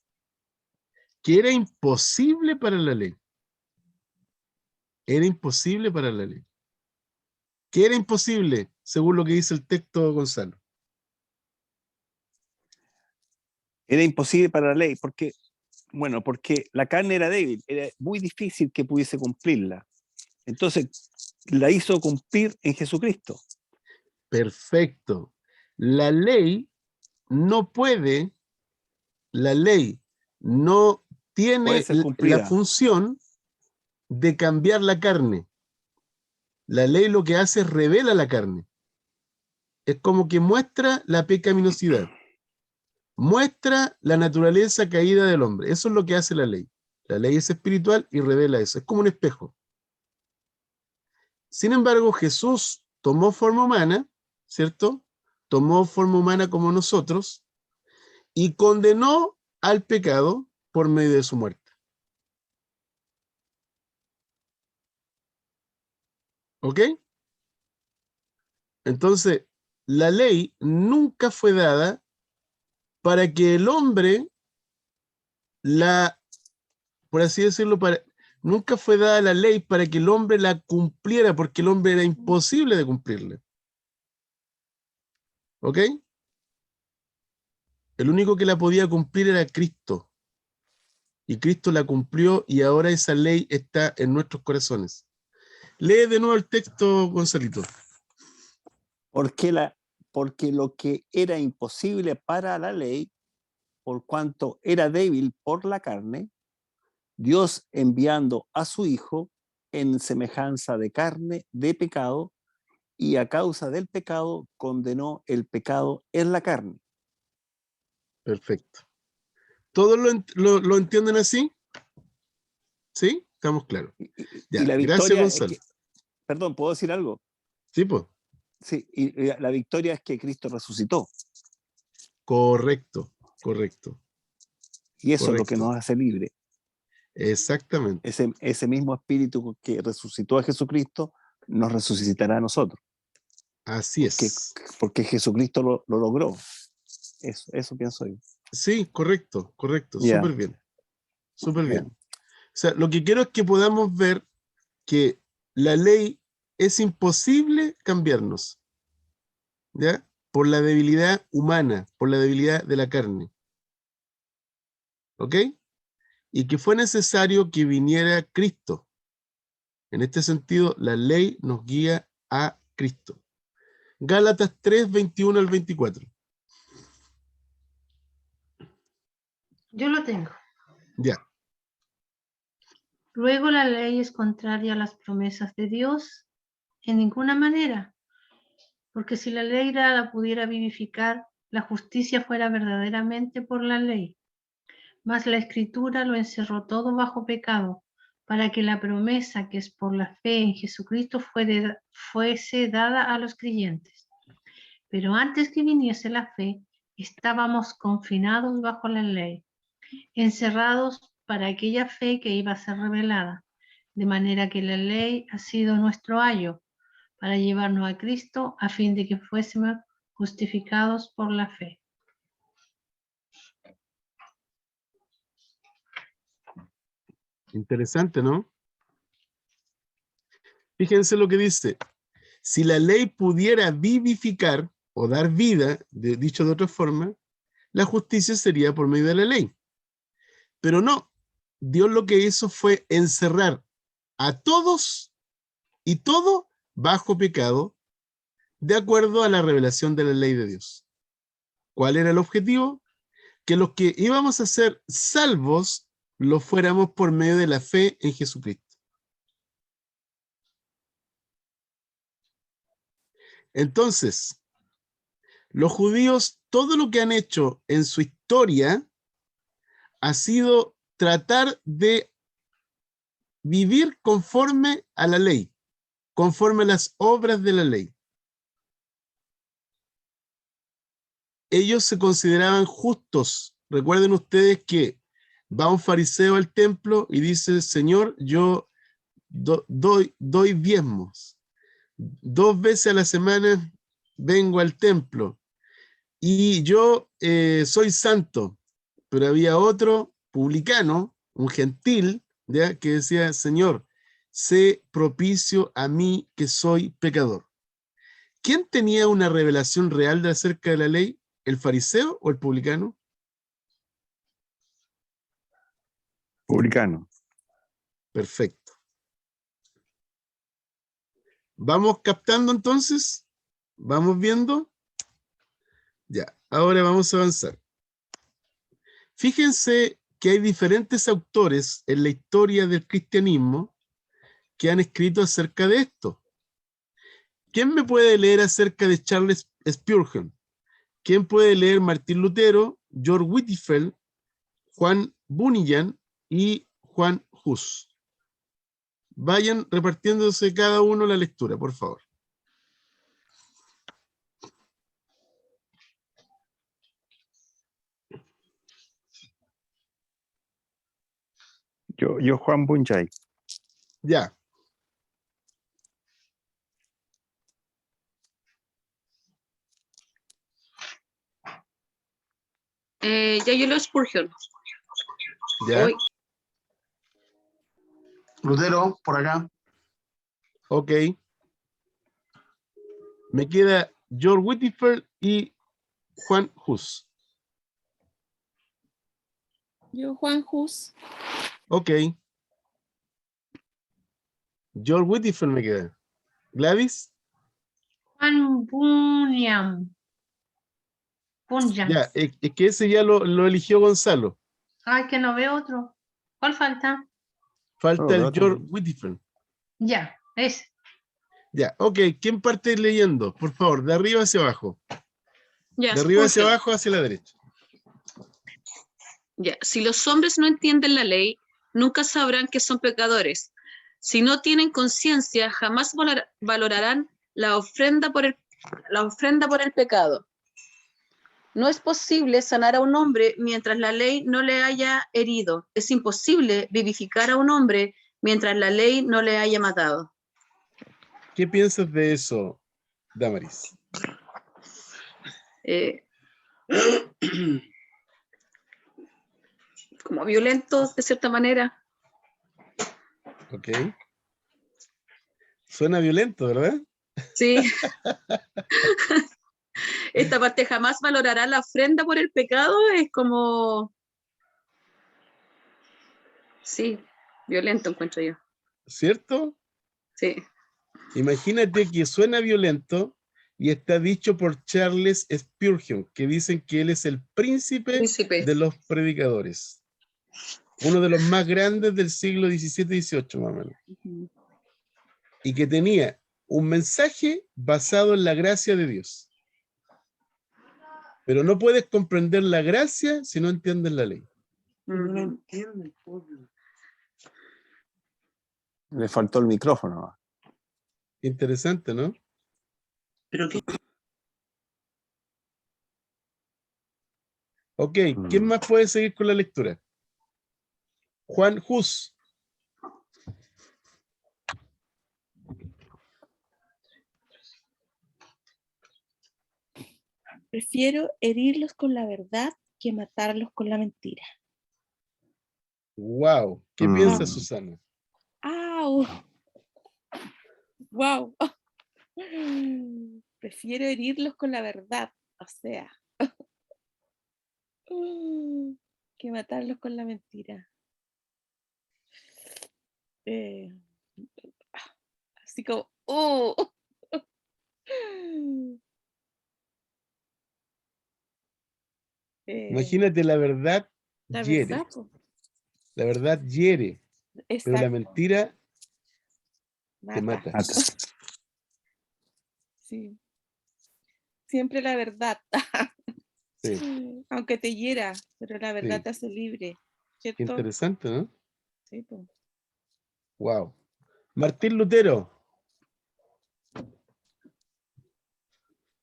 que era imposible para la ley. Era imposible para la ley. ¿Qué era imposible, según lo que dice el texto, Gonzalo? Era imposible para la ley, porque la carne era débil, era muy difícil que pudiese cumplirla. Entonces, la hizo cumplir en Jesucristo. Perfecto. La ley no puede, la ley no tiene Puede ser la cumplida. función de cambiar la carne. La ley lo que hace es revela la carne. Es como que muestra la pecaminosidad. Muestra la naturaleza caída del hombre. Eso es lo que hace la ley. La ley es espiritual y revela eso. Es como un espejo. Sin embargo, Jesús tomó forma humana, ¿cierto? Tomó forma humana como nosotros y condenó al pecado por medio de su muerte. ¿Ok? Entonces, la ley nunca fue dada para que el hombre por así decirlo, nunca fue dada la ley para que el hombre la cumpliera, porque el hombre era imposible de cumplirla. ¿Ok? El único que la podía cumplir era Cristo. Y Cristo la cumplió y ahora esa ley está en nuestros corazones. Lee de nuevo el texto, Gonzalito. Porque lo que era imposible para la ley, por cuanto era débil por la carne, Dios enviando a su Hijo en semejanza de carne de pecado, y a causa del pecado condenó el pecado en la carne. Perfecto. ¿Todos lo entienden así? ¿Sí? Estamos claros. Ya, Y la gracias, victoria Gonzalo. perdón, ¿puedo decir algo? Sí, pues. Sí, y la victoria es que Cristo resucitó. Correcto, correcto. Y eso es lo que Correcto. nos hace libre. Exactamente. Ese mismo espíritu que resucitó a Jesucristo nos resucitará a nosotros. Así es. Porque Jesucristo lo logró. Eso pienso yo. Sí, correcto, correcto. Ya. Súper bien. Súper bien. Ya. O sea, lo que quiero es que podamos ver que la ley es imposible cambiarnos, ¿ya? Por la debilidad humana, por la debilidad de la carne. ¿Ok? Y que fue necesario que viniera Cristo. En este sentido, la ley nos guía a Cristo. Gálatas 3, 21 al 24. Yo lo tengo. Ya. Luego la ley es contraria a las promesas de Dios en ninguna manera, porque si la ley la pudiera vivificar, la justicia fuera verdaderamente por la ley. Mas la Escritura lo encerró todo bajo pecado, para que la promesa que es por la fe en Jesucristo fuese dada a los creyentes. Pero antes que viniese la fe, estábamos confinados bajo la ley, encerrados para aquella fe que iba a ser revelada, de manera que la ley ha sido nuestro ayo para llevarnos a Cristo a fin de que fuésemos justificados por la fe. Interesante, ¿no? Fíjense lo que dice. Si la ley pudiera vivificar o dar vida, dicho de otra forma, la justicia sería por medio de la ley. Pero no, Dios lo que hizo fue encerrar a todos y todo bajo pecado, de acuerdo a la revelación de la ley de Dios. ¿Cuál era el objetivo? Que los que íbamos a ser salvos lo fuéramos por medio de la fe en Jesucristo. Entonces, los judíos, todo lo que han hecho en su historia ha sido tratar de vivir conforme a la ley, conforme a las obras de la ley. Ellos se consideraban justos. Recuerden ustedes que va un fariseo al templo y dice, Señor, yo doy diezmos. 2 veces a la semana vengo al templo y yo soy santo. Pero había otro publicano, un gentil, ¿ya? Que decía, Señor, sé propicio a mí que soy pecador. ¿Quién tenía una revelación real de acerca de la ley? ¿El fariseo o el publicano? Publicano. Perfecto. ¿Vamos captando entonces? ¿Vamos viendo? Ya, ahora vamos a avanzar. Fíjense que hay diferentes autores en la historia del cristianismo que han escrito acerca de esto. ¿Quién me puede leer acerca de Charles Spurgeon? ¿Quién puede leer Martín Lutero, George Whitefield, Juan Bunyan y Juan Hus? Vayan repartiéndose cada uno la lectura, por favor. Yo Juan Bunyan. Ya. Ya yo leo Spurgeon. Ya. Uy. Lutero, por acá. Ok. Me queda George Whitefield y Juan Hus. Yo Juan Hus. Ok. George Whitefield me queda. Gladys. Juan Bunyan. Bunyan. Ya, es que ese ya lo eligió Gonzalo. Ay, que no veo otro. ¿Cuál falta? Falta el otro. George Whitefield. Ya, ese. Ya, ok. ¿Quién parte leyendo? Por favor, de arriba hacia abajo. Ya, De arriba hacia Spurgeon. abajo, hacia la derecha. Ya, si los hombres no entienden la ley, nunca sabrán que son pecadores. Si no tienen conciencia, jamás valorarán la ofrenda por el pecado. No es posible sanar a un hombre mientras la ley no le haya herido. Es imposible vivificar a un hombre mientras la ley no le haya matado. ¿Qué piensas de eso, Damaris? Como violento, de cierta manera. Ok. Suena violento, ¿verdad? Sí. Esta parte jamás valorará la ofrenda por el pecado, es como... Sí, violento encuentro yo. ¿Cierto? Sí. Imagínate que suena violento y está dicho por Charles Spurgeon, que dicen que él es el príncipe Príncipe. de los predicadores. uno de los más grandes del siglo XVII y XVIII, más o menos, Ujú. y que tenía un mensaje basado en la gracia de Dios. Pero no puedes comprender la gracia si no entiendes la ley. Ujú. Le faltó el micrófono. Interesante, ¿no? Pero que Ok, ¿quién más puede seguir con la lectura? Juan Hus. Prefiero herirlos con la verdad que matarlos con la mentira. Wow. ¿Qué Mm. piensa Susana? ¡Au! ¡Wow! Prefiero herirlos con la verdad, o sea, que matarlos con la mentira. Eh, así como, ¡oh! Imagínate, la verdad La hiere. verdad, po. La verdad hiere, pero la Exacto, mentira te mata. mata. Sí. Siempre la verdad. Sí, Aunque te hiera, pero la verdad sí. te hace libre, Qué ¿cierto? interesante, ¿no? Sí, po. Wow. Martín Lutero.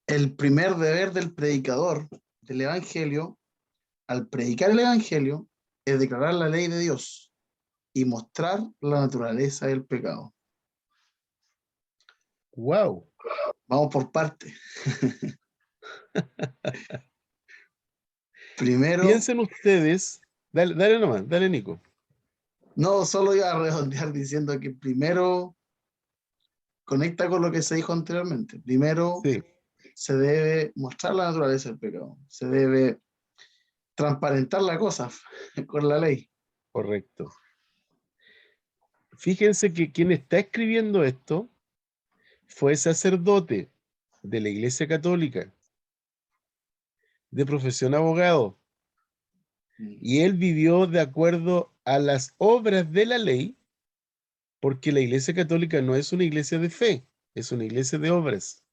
el primer deber del predicador del Evangelio, al predicar el Evangelio, es declarar la ley de Dios y mostrar la naturaleza del pecado. Wow. Vamos por partes. Primero, Piensen ustedes. Dale, dale nomás, dale, Nico. no, solo iba a redondear diciendo que primero conecta con lo que se dijo anteriormente. Primero Sí, se debe mostrar la naturaleza del pecado. Se debe transparentar la cosa con la ley. correcto. Fíjense que quien está escribiendo esto fue sacerdote de la Iglesia Católica, de profesión abogado, y él vivió de acuerdo a las obras de la ley, porque la Iglesia Católica no es una iglesia de fe, es una iglesia de obras.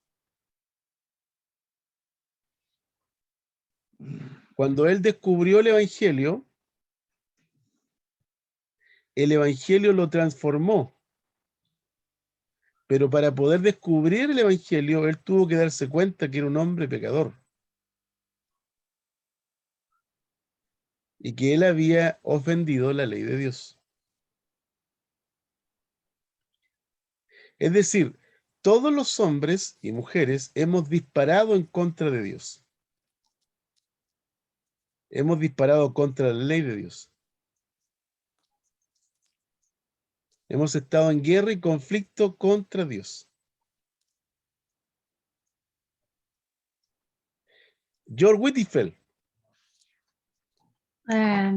Cuando él descubrió el Evangelio lo transformó. Pero para poder descubrir el Evangelio, él tuvo que darse cuenta que era un hombre pecador. Y que él había ofendido la ley de Dios. Es decir, todos los hombres y mujeres hemos disparado en contra de Dios. Hemos disparado contra la ley de Dios. Hemos estado en guerra y conflicto contra Dios. George Whitefield.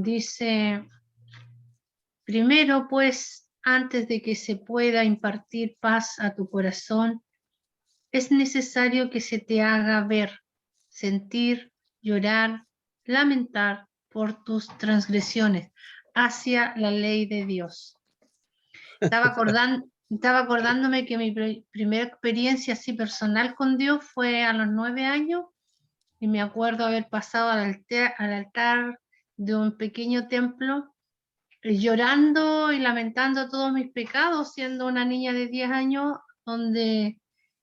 Dice, primero pues, antes de que se pueda impartir paz a tu corazón, es necesario que se te haga ver, sentir, llorar, lamentar por tus transgresiones hacia la ley de Dios. Estaba acordándome que mi primera experiencia así personal con Dios fue a los 9 años y me acuerdo haber pasado al altar de un pequeño templo llorando y lamentando todos mis pecados, siendo una niña de 10 años donde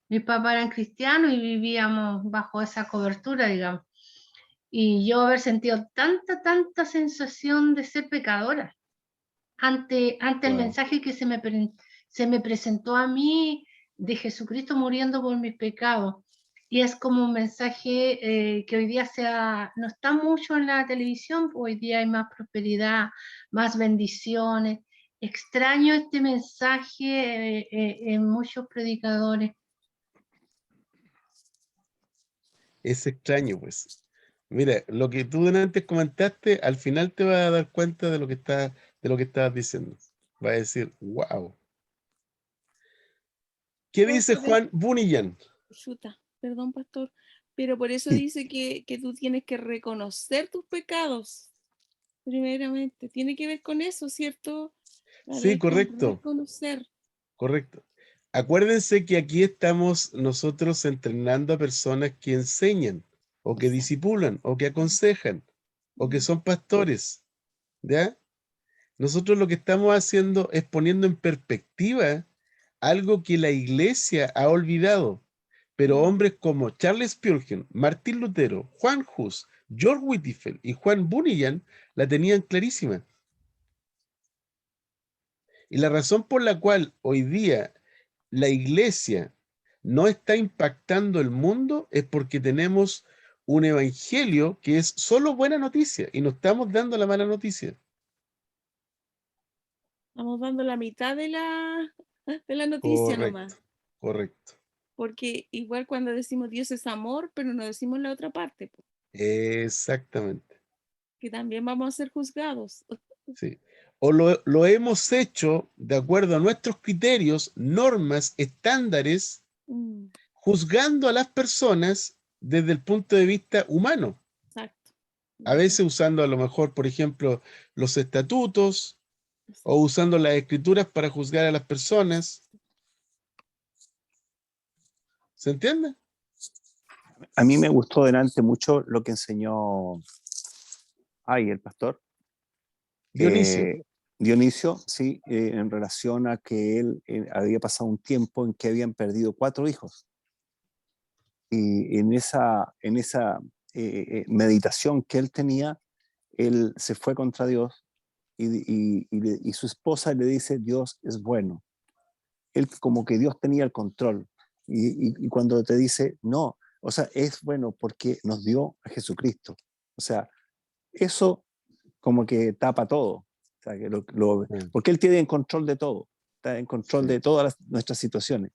mis papás eran cristianos y vivíamos bajo esa cobertura, digamos. Y yo haber sentido tanta sensación de ser pecadora ante el Wow. mensaje que se me presentó a mí de Jesucristo muriendo por mis pecados. Y es como un mensaje que hoy día no está mucho en la televisión, hoy día hay más prosperidad, más bendiciones. Extraño este mensaje en muchos predicadores. Es extraño, pues. Mira, lo que tú antes comentaste, al final te vas a dar cuenta de lo que estabas diciendo. Va a decir, wow. ¿Qué No, dice por eso- Juan Bunyan? Chuta, perdón, pastor, pero por eso Sí. dice que tú tienes que reconocer tus pecados. primeramente. Tiene que ver con eso, ¿cierto? Sí, Con correcto, reconocer. correcto. Acuérdense que aquí estamos nosotros entrenando a personas que enseñan, o que Exacto. disipulan, o que aconsejan, o que son pastores, ¿ya? Nosotros lo que estamos haciendo es poniendo en perspectiva algo que la iglesia ha olvidado. Pero hombres como Charles Spurgeon, Martín Lutero, Juan Hus, George Whitefield y Juan Bunyan la tenían clarísima. Y la razón por la cual hoy día la iglesia no está impactando el mundo es porque tenemos un evangelio que es solo buena noticia y no estamos dando la mala noticia. Estamos dando la mitad de la noticia nomás. Correcto, correcto. Porque igual cuando decimos Dios es amor, pero no decimos la otra parte, po, Exactamente. que también vamos a ser juzgados. Sí. O lo hemos hecho de acuerdo a nuestros criterios, normas, estándares, Mm, juzgando a las personas desde el punto de vista humano. exacto. A veces usando a lo mejor, por ejemplo, los estatutos o Exacto. usando las escrituras para juzgar a las personas. ¿Se entiende? A mí me gustó delante mucho lo que enseñó el pastor Dionisio. Dionisio, sí, en relación a que él había pasado un tiempo en que habían perdido 4 hijos. Y en esa meditación que él tenía, él se fue contra Dios y su esposa le dice, Dios es bueno. Él como que Dios tenía el control. Y cuando te dice, no, o sea, es bueno porque nos dio a Jesucristo. O sea, eso como que tapa todo. O sea, que porque Él tiene en control de todo. Está en control de todas nuestras situaciones.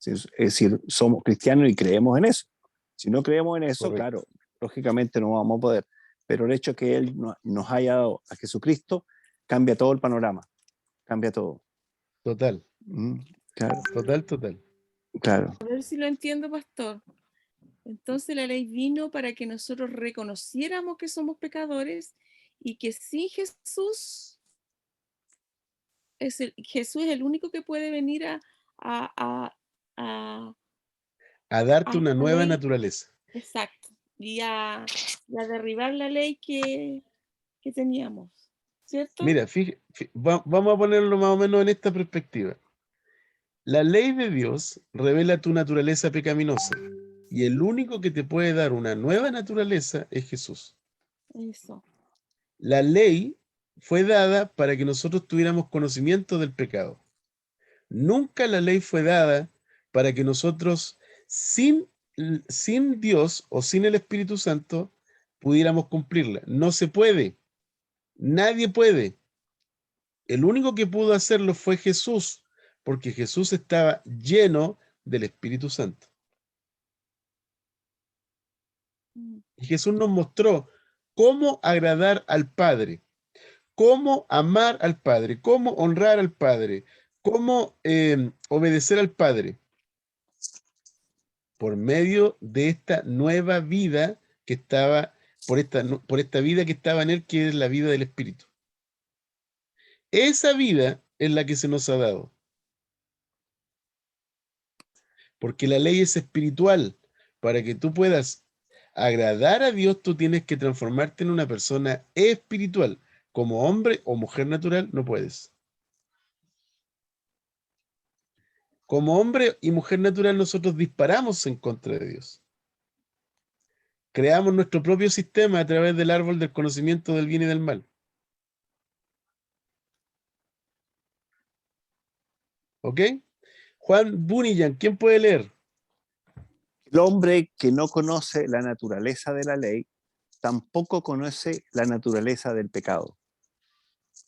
Es decir, somos cristianos y creemos en eso. Si no creemos en eso, Correcto. claro, lógicamente no vamos a poder. Pero el hecho que Él nos haya dado a Jesucristo cambia todo el panorama. Cambia todo. Total. Claro. Total. Claro. A ver si lo entiendo, pastor. Entonces la ley vino para que nosotros reconociéramos que somos pecadores y que sin Jesús, Jesús es el único que puede venir a A darte una esta nueva ley, naturaleza. exacto, y a derribar la ley que teníamos, ¿cierto? Mira, vamos a ponerlo más o menos en esta perspectiva. La ley de Dios revela tu naturaleza pecaminosa y el único que te puede dar una nueva naturaleza es Jesús. Eso. La ley fue dada para que nosotros tuviéramos conocimiento del pecado. Nunca la ley fue dada para que nosotros, sin Dios o sin el Espíritu Santo, pudiéramos cumplirla. No se puede. Nadie puede. El único que pudo hacerlo fue Jesús, porque Jesús estaba lleno del Espíritu Santo. Y Jesús nos mostró cómo agradar al Padre, cómo amar al Padre, cómo honrar al Padre, cómo obedecer al Padre, por medio de esta nueva vida que estaba, por esta vida que estaba en Él, que es la vida del Espíritu. Esa vida es la que se nos ha dado. Porque la ley es espiritual. Para que tú puedas agradar a Dios, tú tienes que transformarte en una persona espiritual. Como hombre o mujer natural, no puedes. Como hombre y mujer natural, nosotros disparamos en contra de Dios. Creamos nuestro propio sistema a través del árbol del conocimiento del bien y del mal. ¿Ok? Juan Bunyan, ¿quién puede leer? El hombre que no conoce la naturaleza de la ley, tampoco conoce la naturaleza del pecado.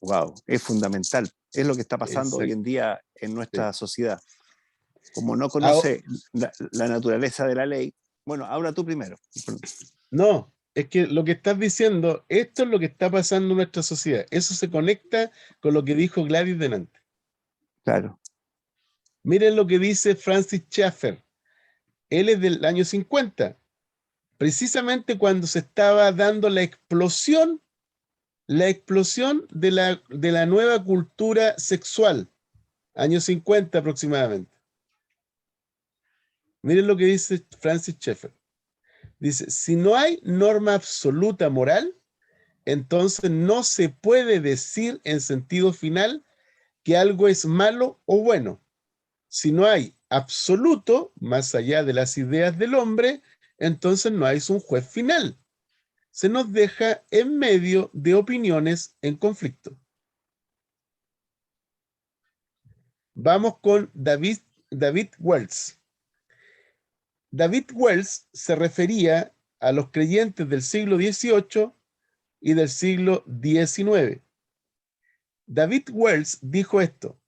Wow, es fundamental. Es lo que está pasando hoy en día en nuestra sociedad. Como no conoce la naturaleza de la ley, bueno, habla tú primero. No, es que lo que estás diciendo, esto es lo que está pasando en nuestra sociedad. Eso se conecta con lo que dijo Gladys delante. Claro. Miren lo que dice Francis Schaeffer. Él es del año 50, precisamente cuando se estaba dando la explosión la explosión de la nueva cultura sexual, años 50 aproximadamente. Miren lo que dice Francis Schaeffer. Dice, si no hay norma absoluta moral, entonces no se puede decir en sentido final que algo es malo o bueno. Si no hay absoluto, más allá de las ideas del hombre, entonces no hay un juez final. Se nos deja en medio de opiniones en conflicto. Vamos con David Wells. David Wells se refería a los creyentes del siglo XVIII y del siglo XIX. David Wells dijo esto,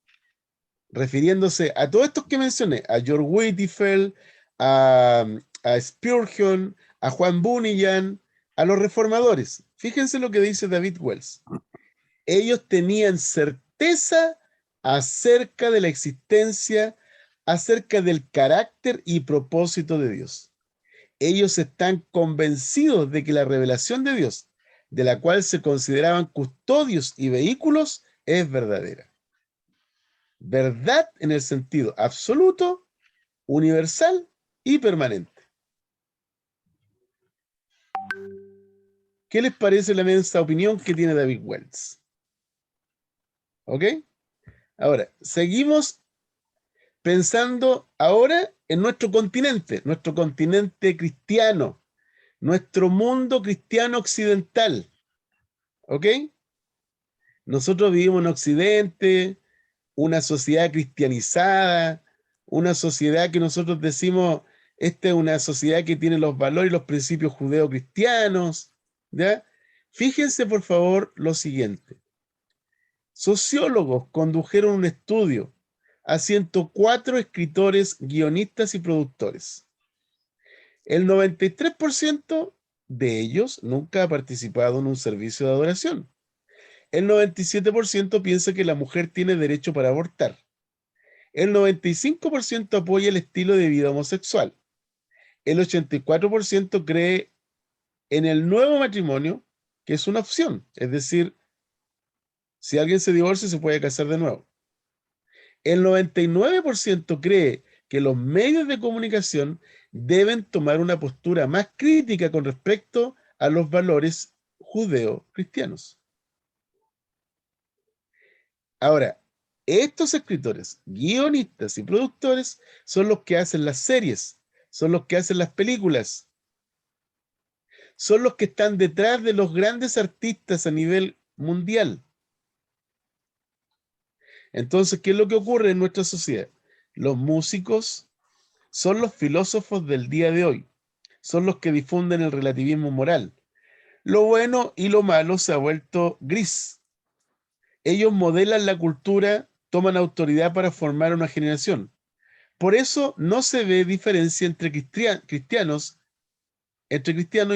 refiriéndose a todos estos que mencioné, a George Whitefield, a Spurgeon, a Juan Bunyan, a los reformadores. Fíjense lo que dice David Wells. Ellos tenían certeza acerca de la existencia, acerca del carácter y propósito de Dios. Ellos están convencidos de que la revelación de Dios, de la cual se consideraban custodios y vehículos, es verdadera. Verdad en el sentido absoluto, universal y permanente. ¿Qué les parece la mensa opinión que tiene David Wells? ¿Ok? Ahora, seguimos pensando ahora en nuestro continente cristiano, nuestro mundo cristiano occidental. ¿Ok? Nosotros vivimos en Occidente, una sociedad cristianizada, una sociedad que nosotros decimos, esta es una sociedad que tiene los valores y los principios judeo-cristianos, ¿ya? Fíjense, por favor, lo siguiente. Sociólogos condujeron un estudio a 104 escritores, guionistas y productores. El 93% de ellos nunca ha participado en un servicio de adoración. El 97% piensa que la mujer tiene derecho para abortar. El 95% apoya el estilo de vida homosexual. El 84% cree en el nuevo matrimonio, que es una opción. Es decir, si alguien se divorcia, se puede casar de nuevo. El 99% cree que los medios de comunicación deben tomar una postura más crítica con respecto a los valores judeo-cristianos. Ahora, estos escritores, guionistas y productores son los que hacen las series, son los que hacen las películas, son los que están detrás de los grandes artistas a nivel mundial. Entonces, ¿qué es lo que ocurre en nuestra sociedad? Los músicos son los filósofos del día de hoy, son los que difunden el relativismo moral. Lo bueno y lo malo se ha vuelto gris. Ellos modelan la cultura, toman autoridad para formar una generación. Por eso no se ve diferencia entre cristianos y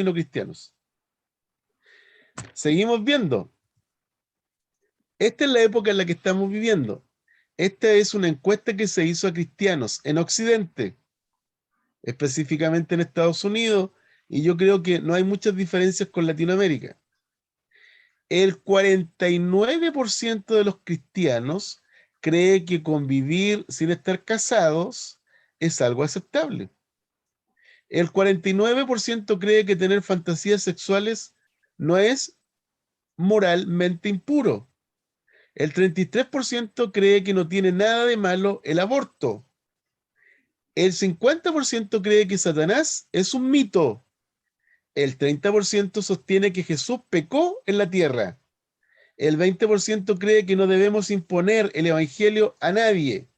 no cristianos. Seguimos viendo. Esta es la época en la que estamos viviendo. Esta es una encuesta que se hizo a cristianos en Occidente, específicamente en Estados Unidos, y yo creo que no hay muchas diferencias con Latinoamérica. El 49% de los cristianos cree que convivir sin estar casados es algo aceptable. El 49% cree que tener fantasías sexuales no es moralmente impuro. El 33% cree que no tiene nada de malo el aborto. El 50% cree que Satanás es un mito. El 30% sostiene que Jesús pecó en la tierra. El 20% cree que no debemos imponer el evangelio a nadie.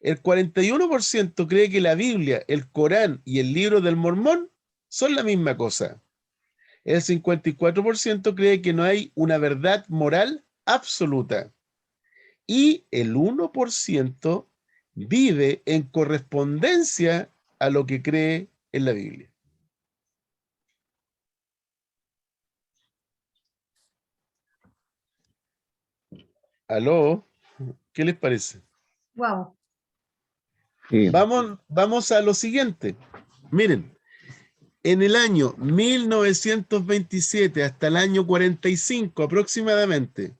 El 41% cree que la Biblia, el Corán y el libro del Mormón son la misma cosa. El 54% cree que no hay una verdad moral absoluta. Y el 1% vive en correspondencia a lo que cree en la Biblia. ¿Aló? ¿Qué les parece? Wow. Sí. Vamos a lo siguiente. Miren, En el año 1927 hasta el año 45 aproximadamente,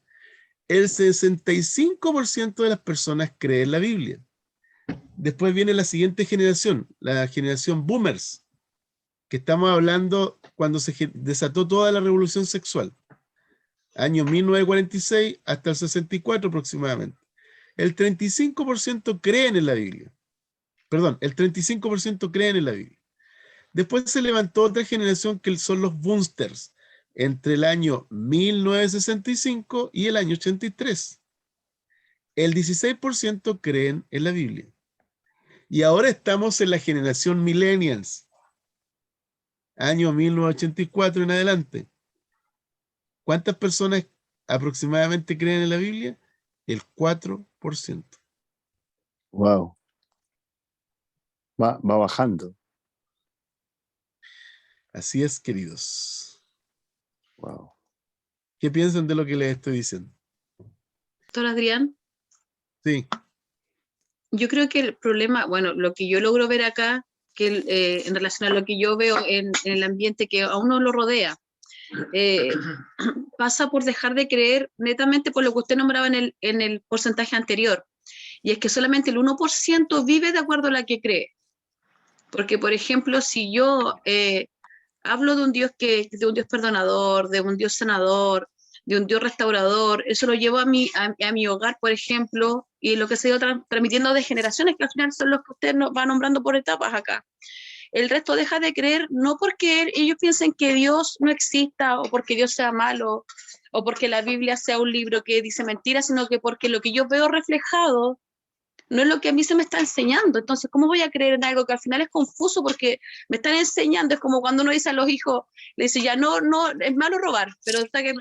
el 65% de las personas cree en la Biblia. Después viene la siguiente generación, la generación boomers, que estamos hablando cuando se desató toda la revolución sexual. Año 1946 hasta el 64 aproximadamente. El 35% creen en la Biblia. Perdón, el 35% creen en la Biblia. Después se levantó otra generación que son los boomsters, entre el año 1965 y el año 83. El 16% creen en la Biblia. Y ahora estamos en la generación millennials, año 1984 en adelante. ¿Cuántas personas aproximadamente creen en la Biblia? El 4%. Wow. Va bajando. Así es, queridos. Wow. ¿Qué piensan de lo que les estoy diciendo? Doctor Adrián, Sí, yo creo que el problema, bueno, lo que yo logro ver acá, que en relación a lo que yo veo en el ambiente que a uno lo rodea, pasa por dejar de creer netamente por lo que usted nombraba en el porcentaje anterior, y es que solamente el 1% vive de acuerdo a la que cree. Porque, por ejemplo, si yo hablo de un Dios de un Dios perdonador, de un Dios sanador, de un Dios restaurador, eso lo llevo a mi hogar, por ejemplo, y lo que se ha ido transmitiendo de generaciones, que al final son los que usted nos va nombrando por etapas acá. El resto deja de creer, no porque ellos piensen que Dios no exista, o porque Dios sea malo, o porque la Biblia sea un libro que dice mentiras, sino que porque lo que yo veo reflejado no es lo que a mí se me está enseñando. Entonces, ¿cómo voy a creer en algo que al final es confuso porque me están enseñando? Es como cuando uno dice a los hijos, le dice, ya no, es malo robar, pero hasta que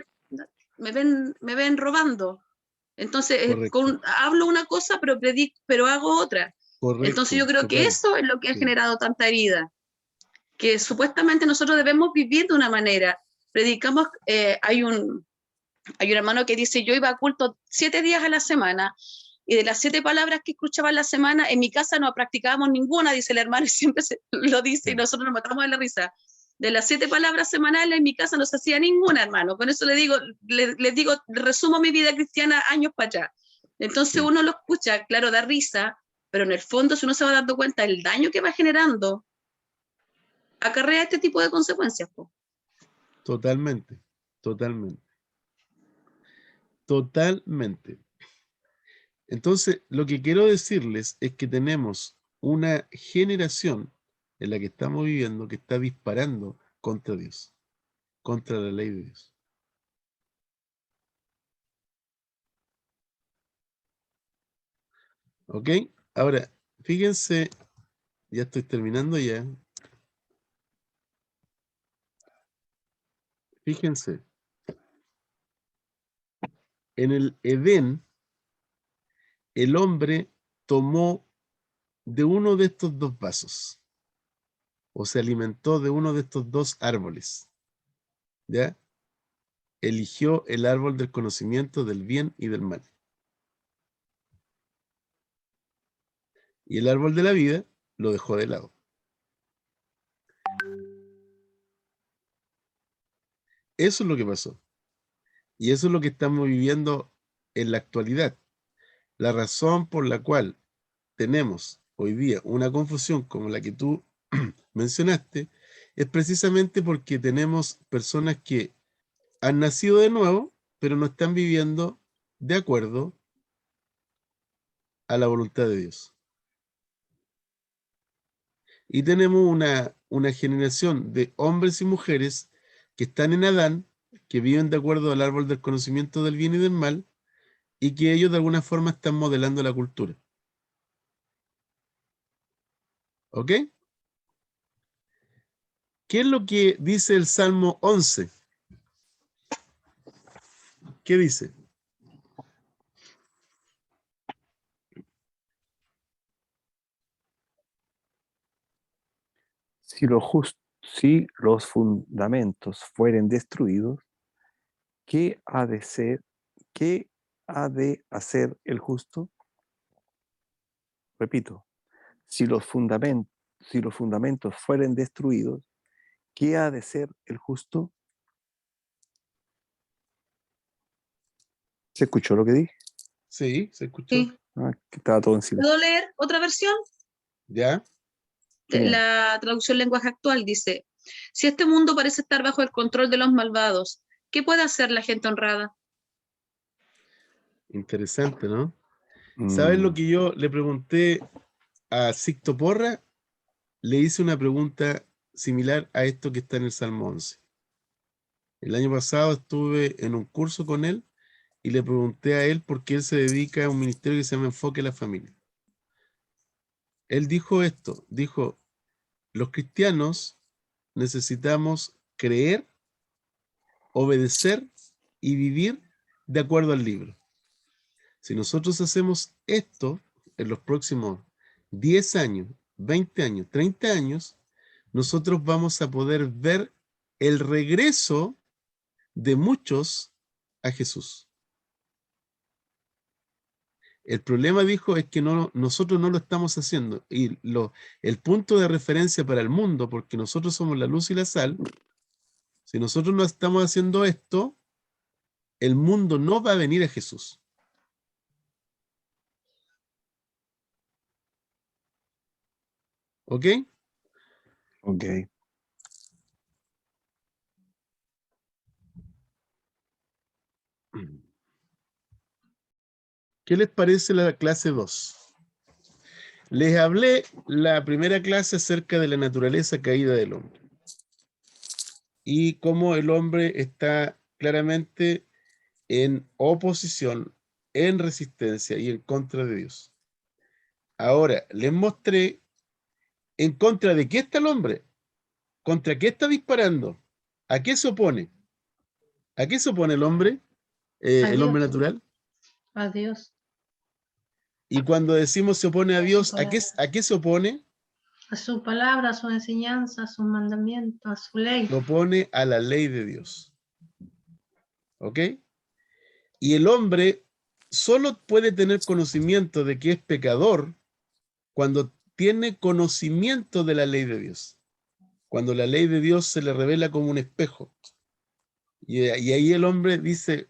me ven robando. Entonces, hablo una cosa, pero hago otra. correcto. Entonces, yo creo que total. eso es lo que ha Sí. generado tanta herida, que supuestamente nosotros debemos vivir de una manera. Predicamos, hay un hermano que dice, yo iba a culto 7 días a la semana, y de las 7 palabras que escuchaba en la semana, en mi casa no practicábamos ninguna, dice el hermano, y siempre lo dice, y nosotros nos matamos de la risa. De las 7 palabras semanales en mi casa no se hacía ninguna, hermano. Con eso les digo, resumo mi vida cristiana años para allá. Entonces Sí. uno lo escucha, claro, da risa, pero en el fondo, si uno se va dando cuenta del daño que va generando, acarrea este tipo de consecuencias, po. Totalmente, totalmente. Totalmente. Entonces, lo que quiero decirles es que tenemos una generación en la que estamos viviendo que está disparando contra Dios, contra la ley de Dios. ¿Ok? Ahora, fíjense, ya estoy terminando ya. Fíjense, en el Edén, el hombre tomó de uno de estos dos vasos, o se alimentó de uno de estos dos árboles, ¿ya? Eligió el árbol del conocimiento del bien y del mal. Y el árbol de la vida lo dejó de lado. Eso es lo que pasó. Y eso es lo que estamos viviendo en la actualidad. La razón por la cual tenemos hoy día una confusión como la que tú mencionaste es precisamente porque tenemos personas que han nacido de nuevo, pero no están viviendo de acuerdo a la voluntad de Dios. Y tenemos una generación de hombres y mujeres que están en Adán, que viven de acuerdo al árbol del conocimiento del bien y del mal, y que ellos de alguna forma están modelando la cultura. ¿Ok? ¿Qué es lo que dice el Salmo 11? ¿Qué dice? Si los fundamentos fueren destruidos, ¿qué ha de hacer el justo? Repito, si los fundamentos fueren destruidos, ¿Qué ha de ser el justo? ¿Se escuchó lo que dije? Sí, se escuchó. Sí. Ah, que estaba todo en silencio. ¿Puedo leer otra versión? ¿Ya? Genial. La traducción lenguaje actual dice: si este mundo parece estar bajo el control de los malvados, ¿qué puede hacer la gente honrada? Interesante, ¿no? ¿Sabes lo que yo le pregunté a Sixto Porra? Le hice una pregunta similar a esto que está en el Salmo 11. El año pasado estuve en un curso con él y le pregunté a él por qué él se dedica a un ministerio que se llama Enfoque a la Familia. Él dijo esto, dijo, los cristianos necesitamos creer, obedecer y vivir de acuerdo al libro. Si nosotros hacemos esto en los próximos 10 años, 20 años, 30 años, nosotros vamos a poder ver el regreso de muchos a Jesús. El problema, dijo, es que nosotros no lo estamos haciendo. Y el punto de referencia para el mundo, porque nosotros somos la luz y la sal, si nosotros no estamos haciendo esto, el mundo no va a venir a Jesús. ¿Ok? Ok. ¿Qué les parece la clase 2? Les hablé la primera clase acerca de la naturaleza caída del hombre y cómo el hombre está claramente en oposición, en resistencia y en contra de Dios. Ahora, les mostré en contra de qué está el hombre, contra qué está disparando, a qué se opone. ¿A qué se opone el hombre? El hombre Dios. natural. A Dios, Y cuando decimos se opone a Dios, ¿a qué se opone? a su palabra, a su enseñanza, a su mandamiento, a su ley. Se opone a la ley de Dios. ¿Ok? Y el hombre solo puede tener conocimiento de que es pecador cuando tiene conocimiento de la ley de Dios. Cuando la ley de Dios se le revela como un espejo. Y ahí el hombre dice,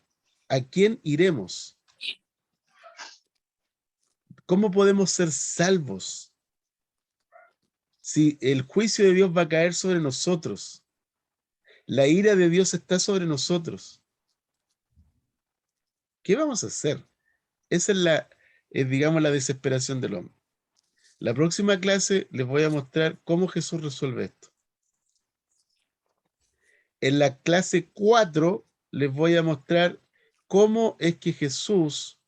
¿a quién iremos? ¿Cómo podemos ser salvos si el juicio de Dios va a caer sobre nosotros? La ira de Dios está sobre nosotros. ¿Qué vamos a hacer? Esa es digamos, la desesperación del hombre. La próxima clase les voy a mostrar cómo Jesús resuelve esto. En la clase 4 les voy a mostrar cómo es que Jesús,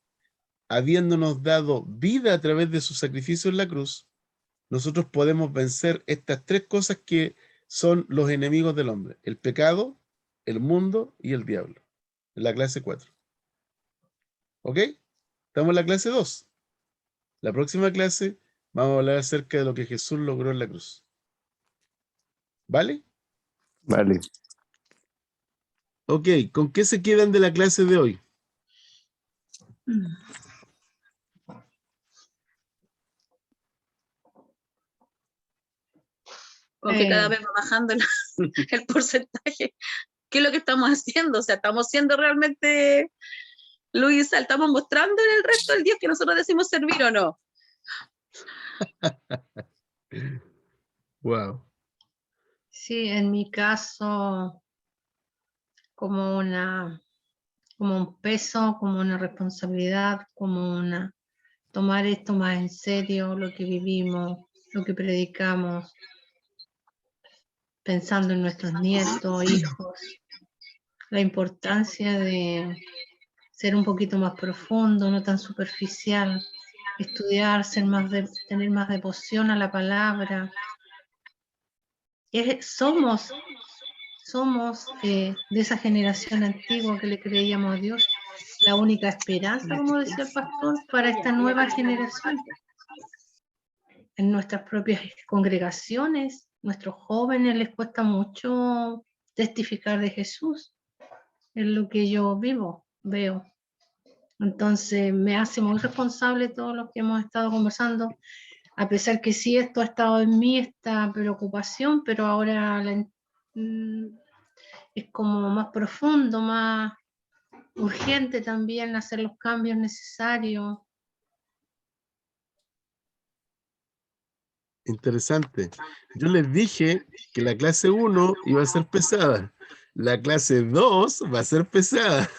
habiéndonos dado vida a través de su sacrificio en la cruz, nosotros podemos vencer estas tres cosas que son los enemigos del hombre: el pecado, el mundo y el diablo. En la clase 4. ¿Ok? Estamos en la clase 2. La próxima clase vamos a hablar acerca de lo que Jesús logró en la cruz. ¿Vale? Vale. Ok, ¿con qué se quedan de la clase de hoy? Con que cada vez va bajando el porcentaje. ¿Qué es lo que estamos haciendo? O sea, estamos siendo realmente, Luisa, estamos mostrando en el resto del Dios que nosotros decimos servir o no. Wow. Sí, en mi caso, como un peso, como una responsabilidad, tomar esto más en serio, lo que vivimos, lo que predicamos, pensando en nuestros nietos, hijos, la importancia de ser un poquito más profundo, no tan superficial, estudiar, tener más devoción a la palabra. Somos de esa generación antigua que le creíamos a Dios, la única esperanza, como decía el pastor, para esta nueva generación. En nuestras propias congregaciones, nuestros jóvenes les cuesta mucho testificar de Jesús. Es lo que yo veo. Entonces me hace muy responsable todo lo que hemos estado conversando, a pesar que sí esto ha estado en mí, esta preocupación, pero ahora es como más profundo, más urgente también hacer los cambios necesarios. Interesante. Yo les dije que la clase 1 iba a ser pesada. La clase 2 va a ser pesada.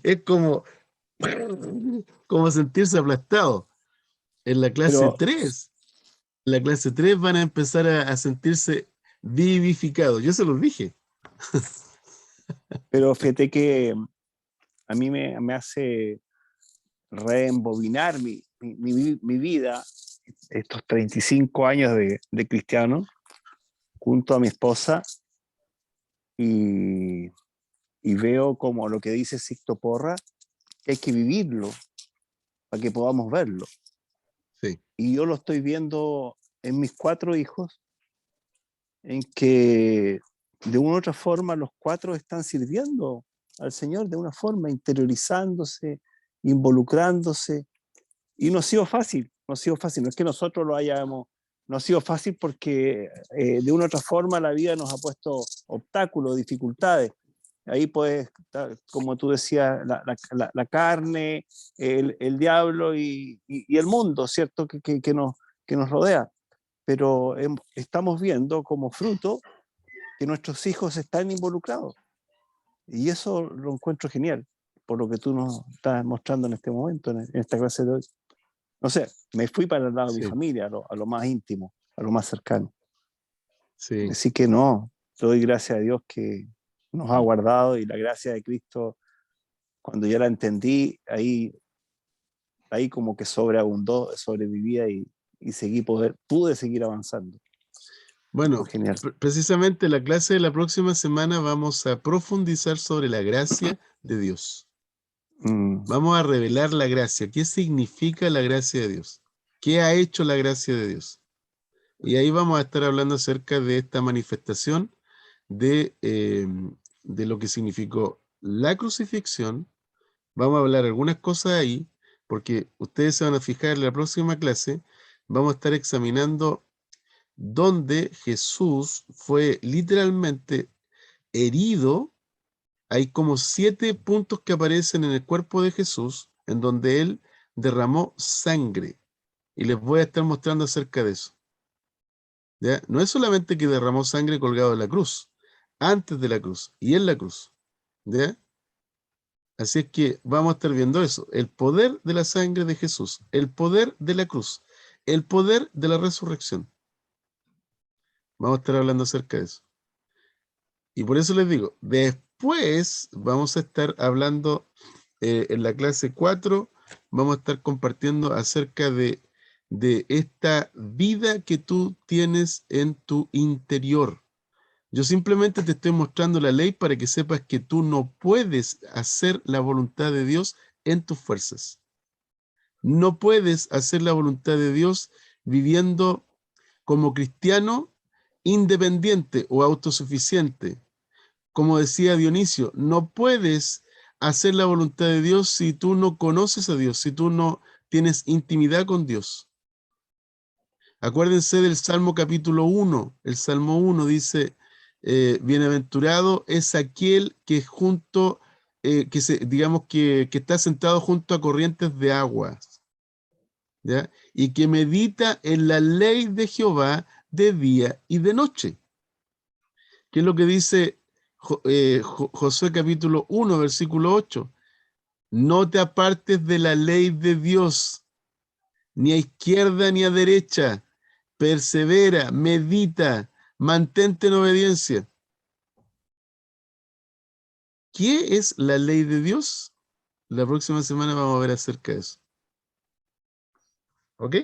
Es como sentirse aplastado. En la clase Pero, 3, la clase 3 van a empezar a sentirse vivificados. Yo se los dije. pero fíjate que a mí me hace reembobinar mi vida, estos 35 años de cristiano, junto a mi esposa, y veo como lo que dice Sixto Porra, que hay que vivirlo para que podamos verlo. Sí, Y yo lo estoy viendo en mis 4 hijos, en que de una u otra forma los 4 están sirviendo al Señor de una forma, interiorizándose, involucrándose. Y no ha sido fácil, no ha sido fácil. No es que nosotros lo hayamos, no ha sido fácil porque de una u otra forma la vida nos ha puesto obstáculos, dificultades. Ahí pues, como tú decías, la carne, el diablo y el mundo, ¿cierto? Que nos rodea. Pero estamos viendo como fruto que nuestros hijos están involucrados. Y eso lo encuentro genial, por lo que tú nos estás mostrando en este momento, en esta clase de hoy. No sé, me fui para el lado de mi sí, familia, a lo más íntimo, a lo más cercano. sí. Así que no, doy gracias a Dios que nos ha guardado, y la gracia de Cristo, cuando ya la entendí, ahí como que sobreabundó, sobrevivía, y pude seguir avanzando. Bueno, Genial. precisamente la clase de la próxima semana vamos a profundizar sobre la gracia de Dios. Vamos a revelar la gracia. ¿Qué significa la gracia de Dios? ¿Qué ha hecho la gracia de Dios? Y ahí vamos a estar hablando acerca de esta manifestación de lo que significó la crucifixión. Vamos a hablar algunas cosas ahí, porque ustedes se van a fijar en la próxima clase. Vamos a estar examinando dónde Jesús fue literalmente herido. Hay como 7 puntos que aparecen en el cuerpo de Jesús, en donde Él derramó sangre. Y les voy a estar mostrando acerca de eso. ¿Ya? No es solamente que derramó sangre colgado de la cruz, antes de la cruz y en la cruz. ¿Ya? Así es que vamos a estar viendo eso. El poder de la sangre de Jesús, el poder de la cruz, el poder de la resurrección. Vamos a estar hablando acerca de eso. Y por eso les digo, después vamos a estar hablando en la clase 4, vamos a estar compartiendo acerca de esta vida que tú tienes en tu interior. Yo simplemente te estoy mostrando la ley para que sepas que tú no puedes hacer la voluntad de Dios en tus fuerzas. No puedes hacer la voluntad de Dios viviendo como cristiano independiente o autosuficiente. Como decía Dionisio, no puedes hacer la voluntad de Dios si tú no conoces a Dios, si tú no tienes intimidad con Dios. Acuérdense del Salmo capítulo 1. El Salmo 1 dice, bienaventurado es aquel que que está sentado junto a corrientes de aguas, ¿ya? Y que medita en la ley de Jehová de día y de noche. ¿Qué es lo que dice Josué capítulo 1, versículo 8? No te apartes de la ley de Dios, ni a izquierda ni a derecha. Persevera, medita, mantente en obediencia. ¿Qué es la ley de Dios? La próxima semana vamos a ver acerca de eso. ¿Ok?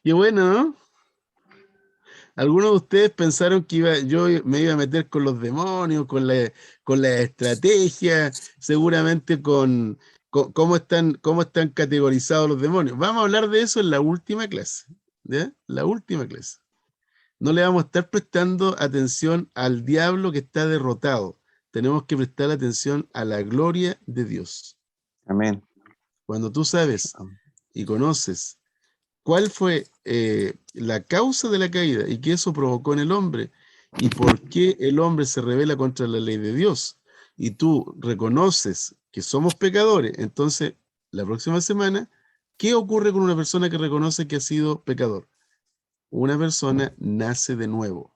Qué bueno, ¿no? Algunos de ustedes pensaron que yo me iba a meter con los demonios, con la estrategia, seguramente con cómo están categorizados los demonios. Vamos a hablar de eso en la última clase, ¿ya? La última clase. No le vamos a estar prestando atención al diablo que está derrotado. Tenemos que prestar atención a la gloria de Dios. Amén. Cuando tú sabes y conoces cuál fue la causa de la caída y qué eso provocó en el hombre y por qué el hombre se rebela contra la ley de Dios, y tú reconoces que somos pecadores, entonces la próxima semana, ¿qué ocurre con una persona que reconoce que ha sido pecador? Una persona nace de nuevo.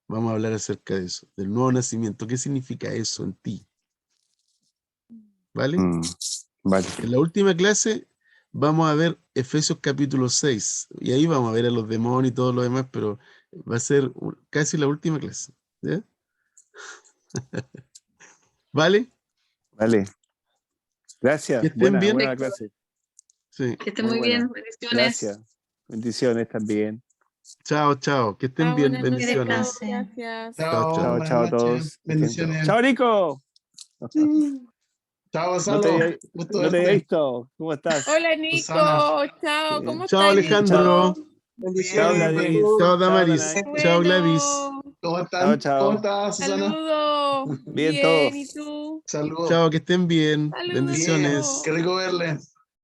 Vamos a hablar acerca de eso, del nuevo nacimiento. ¿Qué significa eso en ti? ¿Vale? Vale. En la última clase vamos a ver Efesios capítulo 6, y ahí vamos a ver a los demonios y todo lo demás, pero va a ser casi la última clase. ¿Ya? ¿Vale? Vale. Gracias. Que estén bien. Buena clase. Sí. Que estén Muy muy buena. bien. Bendiciones. Gracias. Bendiciones también. Chao, chao. Que estén Chao, bien. buenas noches a Bendiciones. todos, Descansen. gracias. Chao, Chao, buenas chao a noches, todos. bendiciones. Chao, Nico. Chao, No Gonzalo. te, Gusto no te había verte. visto. ¿Cómo estás? Hola Nico, Susana. chao, ¿cómo Chao, estás, Alejandro. Nico? Chao, Bendiciones. Gladys. Chao, Damaris. Danay. Chao, Gladys. Bueno, ¿Cómo están? Chao, chao. ¿Cómo estás, Susana? saludos. Bien, Bien, todo. ¿y tú? Saludos. Chao, que estén bien. Saludos, Bendiciones. Nico. Qué rico verle.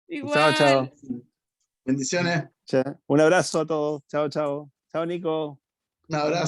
Igual. Chao. Bendiciones. Un abrazo a todos. Chao, chao. Chao, Nico. Un abrazo.